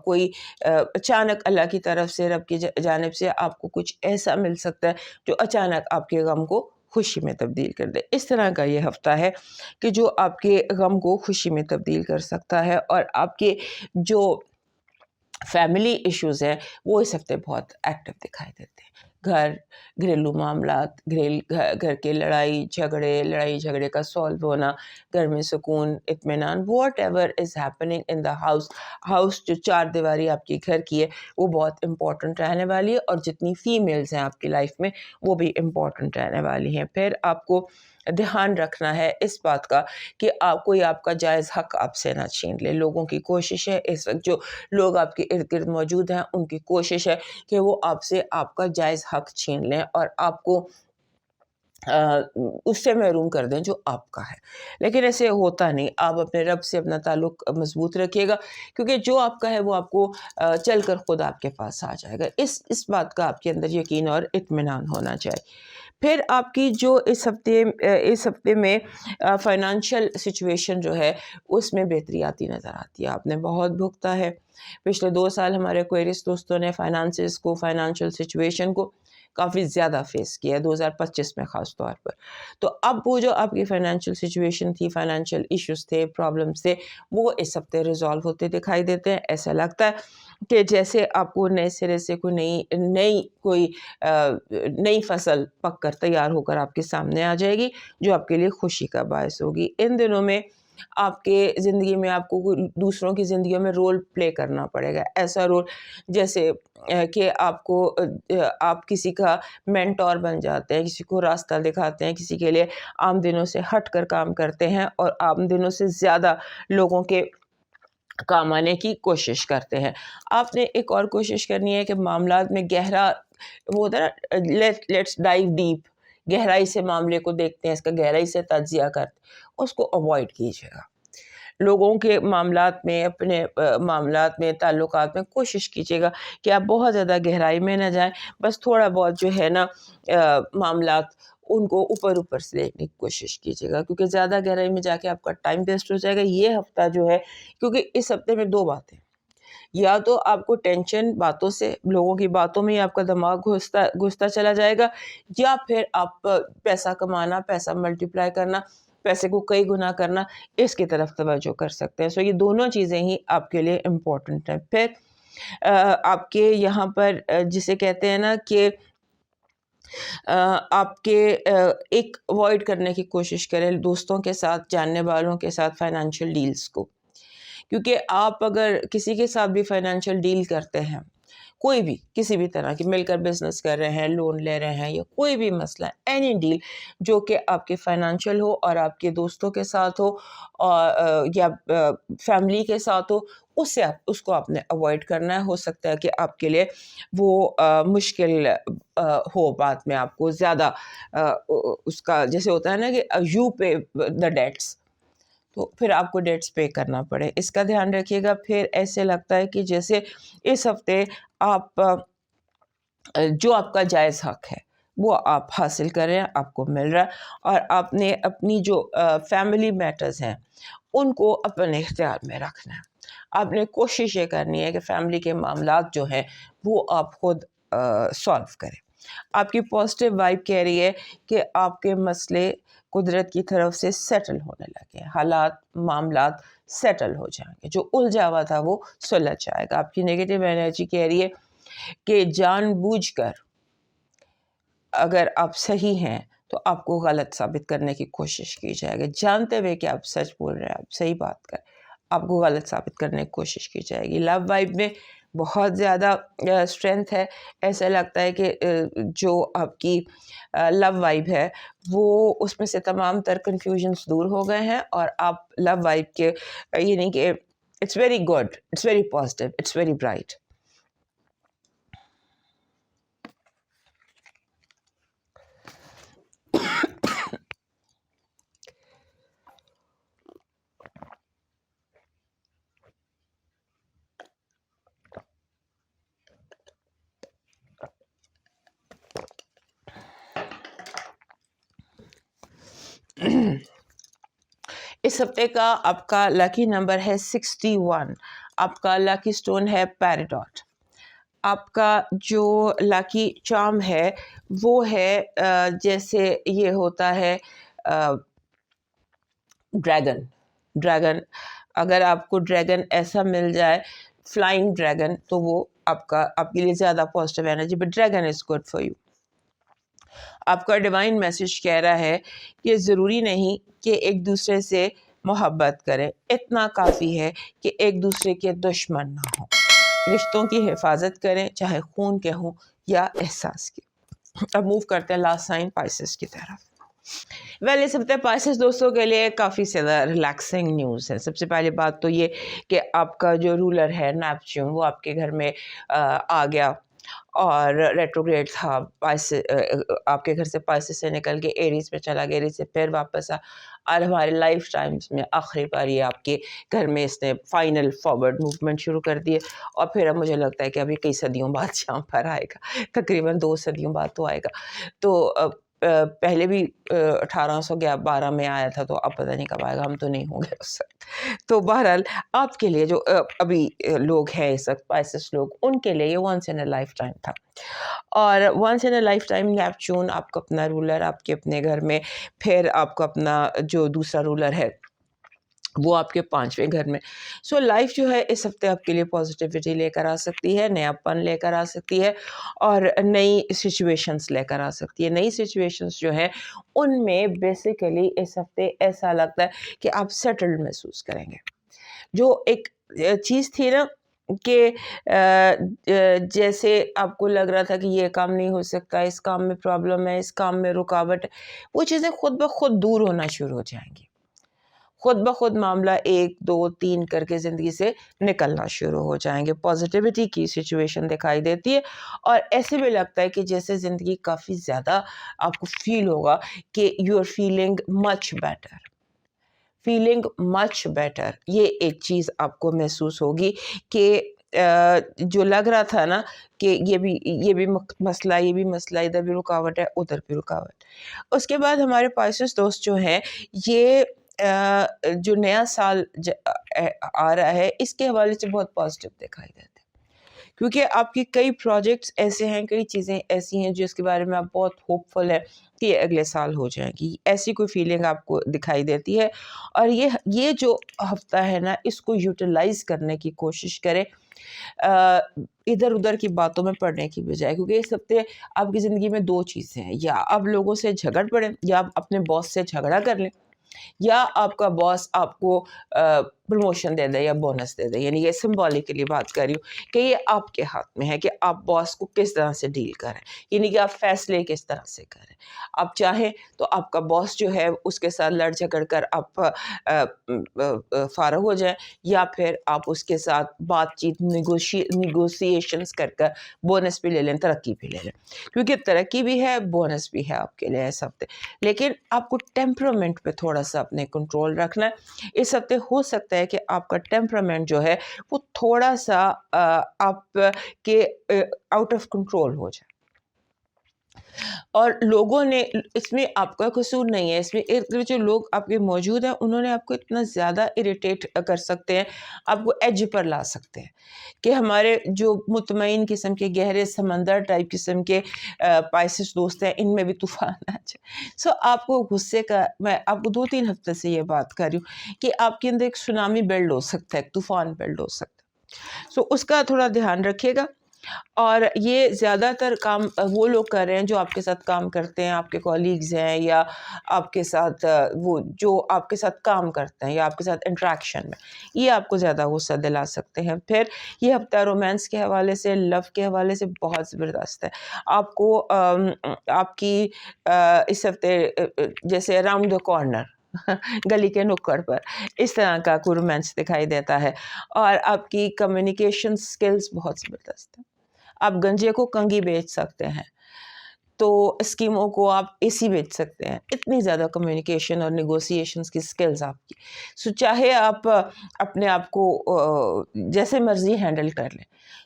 کوئی اچانک اللہ کی طرف سے, رب کی جانب سے آپ کو کچھ ایسا مل سکتا ہے جو اچانک آپ کے غم کو خوشی میں تبدیل کر دے. اس طرح کا یہ ہفتہ ہے کہ جو آپ کے غم کو خوشی میں تبدیل کر سکتا ہے. اور آپ کے جو فیملی ایشوز ہیں وہ اس ہفتے بہت ایکٹیو دکھائی دیتے ہیں. گھریلو معاملات, گھر کے لڑائی جھگڑے کا سالو ہونا, گھر میں سکون, اطمینان, what ever is happening in the house جو چار دیواری آپ کے گھر کی ہے وہ بہت امپورٹنٹ رہنے والی ہے. اور جتنی فیمیلز ہیں آپ کی لائف میں وہ بھی امپورٹنٹ رہنے والی ہیں. پھر آپ کو دھیان رکھنا ہے اس بات کا کہ کوئی آپ کا جائز حق آپ سے نہ چھین لے. لوگوں کی کوشش ہے اس وقت, جو لوگ آپ کے ارد گرد موجود ہیں ان کی کوشش ہے کہ وہ آپ سے آپ کا جائز حق چھین لیں اور آپ کو اس سے محروم کر دیں جو آپ کا ہے. لیکن ایسے ہوتا نہیں. آپ اپنے رب سے اپنا تعلق مضبوط رکھیے گا, کیونکہ جو آپ کا ہے وہ آپ کو چل کر خود آپ کے پاس آ جائے گا. اس بات کا آپ کے اندر یقین اور اطمینان ہونا چاہیے. پھر آپ کی جو اس ہفتے میں فائنانشیل سچویشن جو ہے اس میں بہتری آتی نظر آتی ہے. آپ نے بہت بھگتا ہے پچھلے 2 سال. ہمارے ایکویریس دوستوں نے فائنانسز کو, فائنانشیل سچویشن کو کافی زیادہ فیس کیا ہے 2025 میں خاص طور پر. تو اب وہ جو آپ کی فائنینشیل سچویشن تھی, فائنینشیل ایشوز تھے, پرابلمس تھے, وہ اس ہفتے ریزالو ہوتے دکھائی دیتے ہیں. ایسا لگتا ہے کہ جیسے آپ کو نئے سرے سے کوئی نئی فصل پک کر تیار ہو کر آپ کے سامنے آ جائے گی جو آپ کے لیے خوشی کا باعث ہوگی. ان دنوں میں آپ کے زندگی میں آپ کو دوسروں کی زندگیوں میں رول پلے کرنا پڑے گا. ایسا رول جیسے کہ آپ کسی کا مینٹور بن جاتے ہیں, کسی کو راستہ دکھاتے ہیں, کسی کے لیے عام دنوں سے ہٹ کر کام کرتے ہیں اور عام دنوں سے زیادہ لوگوں کے کام آنے کی کوشش کرتے ہیں. آپ نے ایک اور کوشش کرنی ہے کہ معاملات میں گہرا وہ ہوتا ہے نا, لیٹس ڈائیو ڈیپ, گہرائی سے معاملے کو دیکھتے ہیں, اس کا گہرائی سے تجزیہ کرتے ہیں, اس کو اوائڈ کیجیے گا. لوگوں کے معاملات میں, اپنے معاملات میں, تعلقات میں کوشش کیجیے گا کہ آپ بہت زیادہ گہرائی میں نہ جائیں. بس تھوڑا بہت جو ہے نا معاملات ان کو اوپر سے دیکھنے کی کوشش کیجیے گا, کیونکہ زیادہ گہرائی میں جا کے آپ کا ٹائم ویسٹ ہو جائے گا. یہ ہفتہ جو ہے, کیونکہ اس ہفتے میں 2 باتیں, یا تو آپ کو ٹینشن باتوں سے, لوگوں کی باتوں میں آپ کا دماغ گھستا چلا جائے گا, یا پھر آپ پیسہ کمانا, پیسہ ملٹیپلائی کرنا, پیسے کو کئی گنا کرنا، اس کی طرف توجہ کر سکتے ہیں. سو یہ دونوں چیزیں ہی آپ کے لیے امپورٹنٹ ہیں. پھر آپ کے یہاں پر جسے کہتے ہیں نا کہ آپ کے ایک اوائڈ کرنے کی کوشش کریں دوستوں کے ساتھ، جاننے والوں کے ساتھ فائنینشیل ڈیلز کو، کیونکہ آپ اگر کسی کے ساتھ بھی فائنینشیل ڈیل کرتے ہیں، کوئی بھی کسی بھی طرح کی، مل کر بزنس کر رہے ہیں، لون لے رہے ہیں، یا کوئی بھی مسئلہ، اینی ڈیل جو کہ آپ کے فائنینشیل ہو اور آپ کے دوستوں کے ساتھ ہو یا فیملی کے ساتھ ہو، اس کو آپ نے اوائڈ کرنا ہے. ہو سکتا ہے کہ آپ کے لیے وہ مشکل ہو بعد میں، آپ کو زیادہ اس کا جیسے ہوتا ہے نا کہ یو پے دا ڈیٹس، تو پھر آپ کو ڈیٹس پے کرنا پڑے. اس کا دھیان رکھیے گا. پھر ایسے لگتا ہے کہ جیسے اس ہفتے آپ جو آپ کا جائز حق ہے وہ آپ حاصل کر رہے ہیں، آپ کو مل رہا ہے، اور آپ نے اپنی جو فیملی میٹرز ہیں ان کو اپنے اختیار میں رکھنا ہے. آپ نے کوشش یہ کرنی ہے کہ فیملی کے معاملات جو ہیں وہ آپ خود سالو کریں. آپ کی پازیٹیو وائب کہہ رہی ہے کہ آپ کے مسئلے قدرت کی طرف سے سیٹل ہونے لگے، حالات معاملات سیٹل ہو جائیں گے، جو الجھا ہوا تھا وہ سلجھ جائے گا. آپ کی نیگیٹو انرجی کہہ رہی ہے کہ جان بوجھ کر اگر آپ صحیح ہیں تو آپ کو غلط ثابت کرنے کی کوشش کی جائے گی. جانتے ہوئے کہ آپ سچ بول رہے ہیں، آپ صحیح بات کر، آپ کو غلط ثابت کرنے کی کوشش کی جائے گی. لو وائب میں بہت زیادہ اسٹرینتھ ہے. ایسا لگتا ہے کہ جو آپ کی لو وائب ہے وہ اس میں سے تمام تر کنفیوژنس دور ہو گئے ہیں، اور آپ لو وائب کے یعنی کہ it's very good, it's very positive, it's very bright. اس ہفتے کا آپ کا لکی نمبر ہے 61. آپ کا لکی سٹون ہے پیراڈاٹ. آپ کا جو لکی چارم ہے وہ ہے جیسے یہ ہوتا ہے ڈریگن. اگر آپ کو ڈریگن ایسا مل جائے، فلائنگ ڈریگن، تو وہ آپ کے لیے زیادہ positive energy. But dragon is good for you. آپ کا ڈیوائن میسج کہہ رہا ہے کہ ضروری نہیں کہ ایک دوسرے سے محبت کریں، اتنا کافی ہے کہ ایک دوسرے کے دشمن نہ ہوں. رشتوں کی حفاظت کریں، چاہے خون کے ہوں یا احساس کے. اب موو کرتے ہیں لاسٹ سائن پائسس کی طرف. اس ہفتے پائسس دوستوں کے لیے کافی زیادہ ریلیکسنگ نیوز ہے. سب سے پہلی بات تو یہ کہ آپ کا جو رولر ہے نیپچون وہ آپ کے گھر میں آ گیا اور ریٹروگریڈ تھا. آپ کے گھر سے پائسس سے نکل کے ایریز میں چلا گیا، ایریز سے پھر واپس اور ہمارے لائف ٹائمز میں آخری بار یہ آپ کے گھر میں اس نے فائنل فارورڈ موومنٹ شروع کر دیے. اور پھر اب مجھے لگتا ہے کہ ابھی کئی صدیوں بعد یہاں پر آئے گا، تقریباً 2 صدیوں بعد تو آئے گا. تو پہلے بھی 1812 میں آیا تھا، تو اب پتہ نہیں کب آئے گا، ہم تو نہیں ہوں گے اس وقت. تو بہرحال آپ کے لیے جو ابھی لوگ ہیں اس وقت پائسس لوگ، ان کے لیے یہ once in a lifetime تھا. اور once in a lifetime Neptune آپ کا اپنا رولر آپ کے اپنے گھر میں، پھر آپ کا اپنا جو دوسرا رولر ہے وہ آپ کے 5ویں گھر میں. سو لائف جو ہے اس ہفتے آپ کے لیے پازیٹیوٹی لے کر آ سکتی ہے، نیا پن لے کر آ سکتی ہے، اور نئی سچویشنز لے کر آ سکتی ہے. نئی سچویشنز جو ہیں ان میں بیسیکلی اس ہفتے ایسا لگتا ہے کہ آپ سیٹلڈ محسوس کریں گے. جو ایک چیز تھی نا کہ جیسے آپ کو لگ رہا تھا کہ یہ کام نہیں ہو سکتا، اس کام میں پرابلم ہے، اس کام میں رکاوٹ ہے، وہ چیزیں خود بخود دور ہونا شروع ہو جائیں گی. خود بخود معاملہ 1 2 3 کر کے زندگی سے نکلنا شروع ہو جائیں گے. پازیٹیوٹی کی سچویشن دکھائی دیتی ہے، اور ایسے بھی لگتا ہے کہ جیسے زندگی کافی زیادہ آپ کو فیل ہوگا کہ you are feeling much better. یہ ایک چیز آپ کو محسوس ہوگی کہ جو لگ رہا تھا نا کہ یہ بھی مسئلہ، ادھر بھی رکاوٹ ہے، ادھر بھی رکاوٹ. اس کے بعد ہمارے پائسس دوست جو ہیں، یہ جو نیا سال آ رہا ہے اس کے حوالے سے بہت پازیٹیو دکھائی دیتے ہیں، کیونکہ آپ کی کئی پروجیکٹس ایسے ہیں, کئی چیزیں ایسی ہیں جس کے بارے میں آپ بہت ہوپ فل ہے کہ یہ اگلے سال ہو جائیں گی, ایسی کوئی فیلنگ آپ کو دکھائی دیتی ہے. اور یہ جو ہفتہ ہے نا, اس کو یوٹیلائز کرنے کی کوشش کریں ادھر ادھر کی باتوں میں پڑنے کی بجائے, کیونکہ اس ہفتے آپ کی زندگی میں دو چیزیں ہیں, یا آپ لوگوں سے جھگڑ پڑیں, یا آپ اپنے باس سے جھگڑا کر لیں, یا آپ کا باس آپ کو پروموشن دے دے یا بونس دے دے. یعنی یہ سمبولکلی بات کر رہی ہوں کہ یہ آپ کے ہاتھ میں ہے کہ آپ باس کو کس طرح سے ڈیل کریں, یعنی کہ آپ فیصلے کس طرح سے کریں. آپ چاہیں تو آپ کا باس جو ہے اس کے ساتھ لڑ جھگڑ کر آپ فارغ ہو جائیں, یا پھر آپ اس کے ساتھ بات چیت نیگوسیشنز کر بونس بھی لے لیں, ترقی بھی لے لیں, کیونکہ ترقی بھی ہے بونس بھی ہے آپ کے لیے اس ہفتے. لیکن آپ کو ٹیمپرامنٹ پہ تھوڑا سا اپنے کنٹرول رکھنا ہے. اس ہفتے ہو سکتا ہے کہ آپ کا ٹیمپرامنٹ جو ہے وہ تھوڑا سا آپ کے آؤٹ آف کنٹرول ہو جائے, اور لوگوں نے اس میں آپ کا قصور نہیں ہے, اس میں جو لوگ آپ کے موجود ہیں انہوں نے آپ کو اتنا زیادہ اریٹیٹ کر سکتے ہیں, آپ کو ایج پر لا سکتے ہیں کہ ہمارے جو مطمئن قسم کے گہرے سمندر ٹائپ قسم کے پائسس دوست ہیں, ان میں بھی طوفان آ جائے. سو آپ کو غصے کا, میں آپ کو 2-3 ہفتے سے یہ بات کر رہی ہوں کہ آپ کے اندر ایک سونامی بلڈ ہو سکتا ہے, ایک طوفان بلڈ ہو سکتا ہے. سو اس کا تھوڑا دھیان رکھیے گا. اور یہ زیادہ تر کام وہ لوگ کر رہے ہیں جو آپ کے ساتھ کام کرتے ہیں, آپ کے کولیگز ہیں, یا آپ کے ساتھ وہ جو آپ کے ساتھ کام کرتے ہیں یا آپ کے ساتھ انٹریکشن میں, یہ آپ کو زیادہ غصہ دلا سکتے ہیں. پھر یہ ہفتہ رومانس کے حوالے سے, لو کے حوالے سے بہت زبردست ہے. آپ کو آپ کی اس ہفتے جیسے اراؤنڈ دا کارنر, گلی کے نکڑ پر اس طرح کا کوئی رومانس دکھائی دیتا ہے. اور آپ کی کمیونیکیشن سکلز بہت زبردست ہیں. آپ گنجے کو کنگھی بیچ سکتے ہیں, تو اسکیموں کو آپ اے سی بیچ سکتے ہیں. اتنی زیادہ کمیونیکیشن اور نیگوسیشنز کی سکلز آپ کی. سو چاہے آپ اپنے آپ کو جیسے مرضی ہینڈل کر لیں,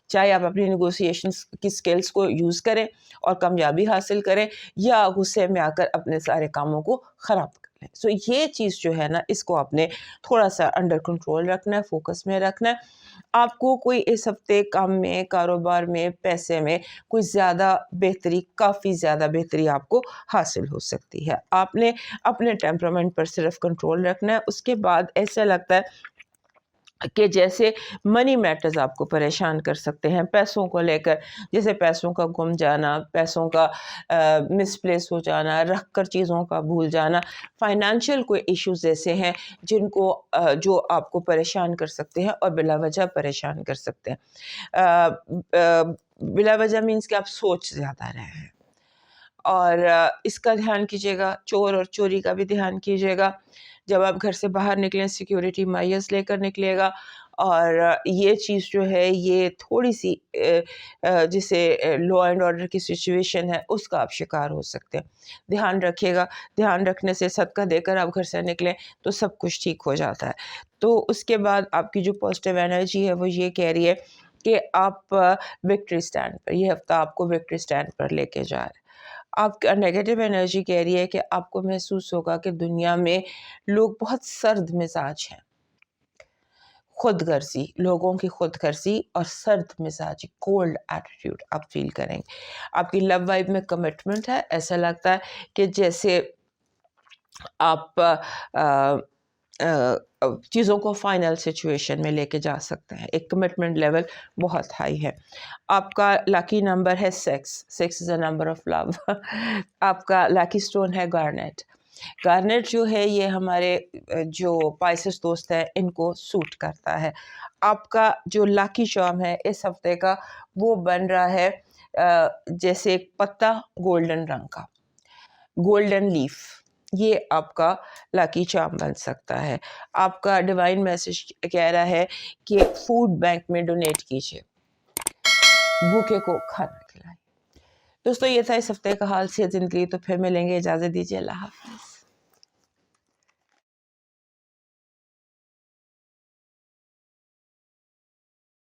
چاہے آپ اپنی نیگوسیشنز کی سکلز کو یوز کریں اور کامیابی حاصل کریں, یا غصے میں آ کر اپنے سارے کاموں کو خراب کر لیں. سو یہ چیز جو ہے نا, اس کو آپ نے تھوڑا سا انڈر کنٹرول رکھنا ہے, فوکس میں رکھنا ہے. آپ کو کوئی اس ہفتے کام میں, کاروبار میں, پیسے میں کوئی زیادہ بہتری, کافی زیادہ بہتری آپ کو حاصل ہو سکتی ہے. آپ نے اپنے ٹیمپرامنٹ پر صرف کنٹرول رکھنا ہے. اس کے بعد ایسا لگتا ہے کہ جیسے منی میٹرز آپ کو پریشان کر سکتے ہیں پیسوں کو لے کر, جیسے پیسوں کا گم جانا, پیسوں کا مس پلیس ہو جانا, رکھ کر چیزوں کا بھول جانا, فائنانشیل کوئی ایشوز ایسے ہیں جن کو جو آپ کو پریشان کر سکتے ہیں اور بلا وجہ پریشان کر سکتے ہیں. بلا وجہ مینس کہ آپ سوچ زیادہ رہے ہیں, اور اس کا دھیان کیجیے گا. چور اور چوری کا بھی دھیان کیجیے گا. جب آپ گھر سے باہر نکلیں سیکیورٹی میئرز لے کر نکلیے گا. اور یہ چیز جو ہے یہ تھوڑی سی جسے لا اینڈ آرڈر کی سچویشن ہے اس کا آپ شکار ہو سکتے ہیں. دھیان رکھیے گا. دھیان رکھنے سے, صدقہ دے کر آپ گھر سے نکلیں تو سب کچھ ٹھیک ہو جاتا ہے. تو اس کے بعد آپ کی جو پازیٹیو انرجی ہے وہ یہ کہہ رہی ہے کہ آپ وکٹری سٹینڈ پر, یہ ہفتہ آپ کو وکٹری سٹینڈ پر لے کے جا رہے ہیں. آپ کا نیگیٹو انرجی کہہ رہی ہے کہ آپ کو محسوس ہوگا کہ دنیا میں لوگ بہت سرد مزاج ہیں. خود غرضی, لوگوں کی خود غرضی اور سرد مزاجی, کولڈ ایٹیٹیوڈ آپ فیل کریں گے. آپ کی لو وائب میں کمٹمنٹ ہے. ایسا لگتا ہے کہ جیسے آپ چیزوں کو فائنل سچویشن میں لے کے جا سکتے ہیں. ایک کمٹمنٹ لیول بہت ہائی ہے. آپ کا لاکی نمبر ہے 6. 6 از اے نمبر آف لو. آپ کا لاکی سٹون ہے گارنیٹ. گارنیٹ جو ہے یہ ہمارے جو پائسس دوست ہیں ان کو سوٹ کرتا ہے. آپ کا جو لاکی چارم ہے اس ہفتے کا وہ بن رہا ہے جیسے ایک پتا گولڈن رنگ کا, گولڈن لیف. یہ آپ کا لاکی چارم بن سکتا ہے. آپ کا ڈیوائن میسج کہہ رہا ہے کہ فوڈ بینک میں ڈونیٹ کیجیے, بھوکے کو کھانا کھلائیں. دوستو یہ تھا اس ہفتے کا حال صحت زندگی. تو پھر ملیں گے, اجازت دیجیے, اللہ حافظ.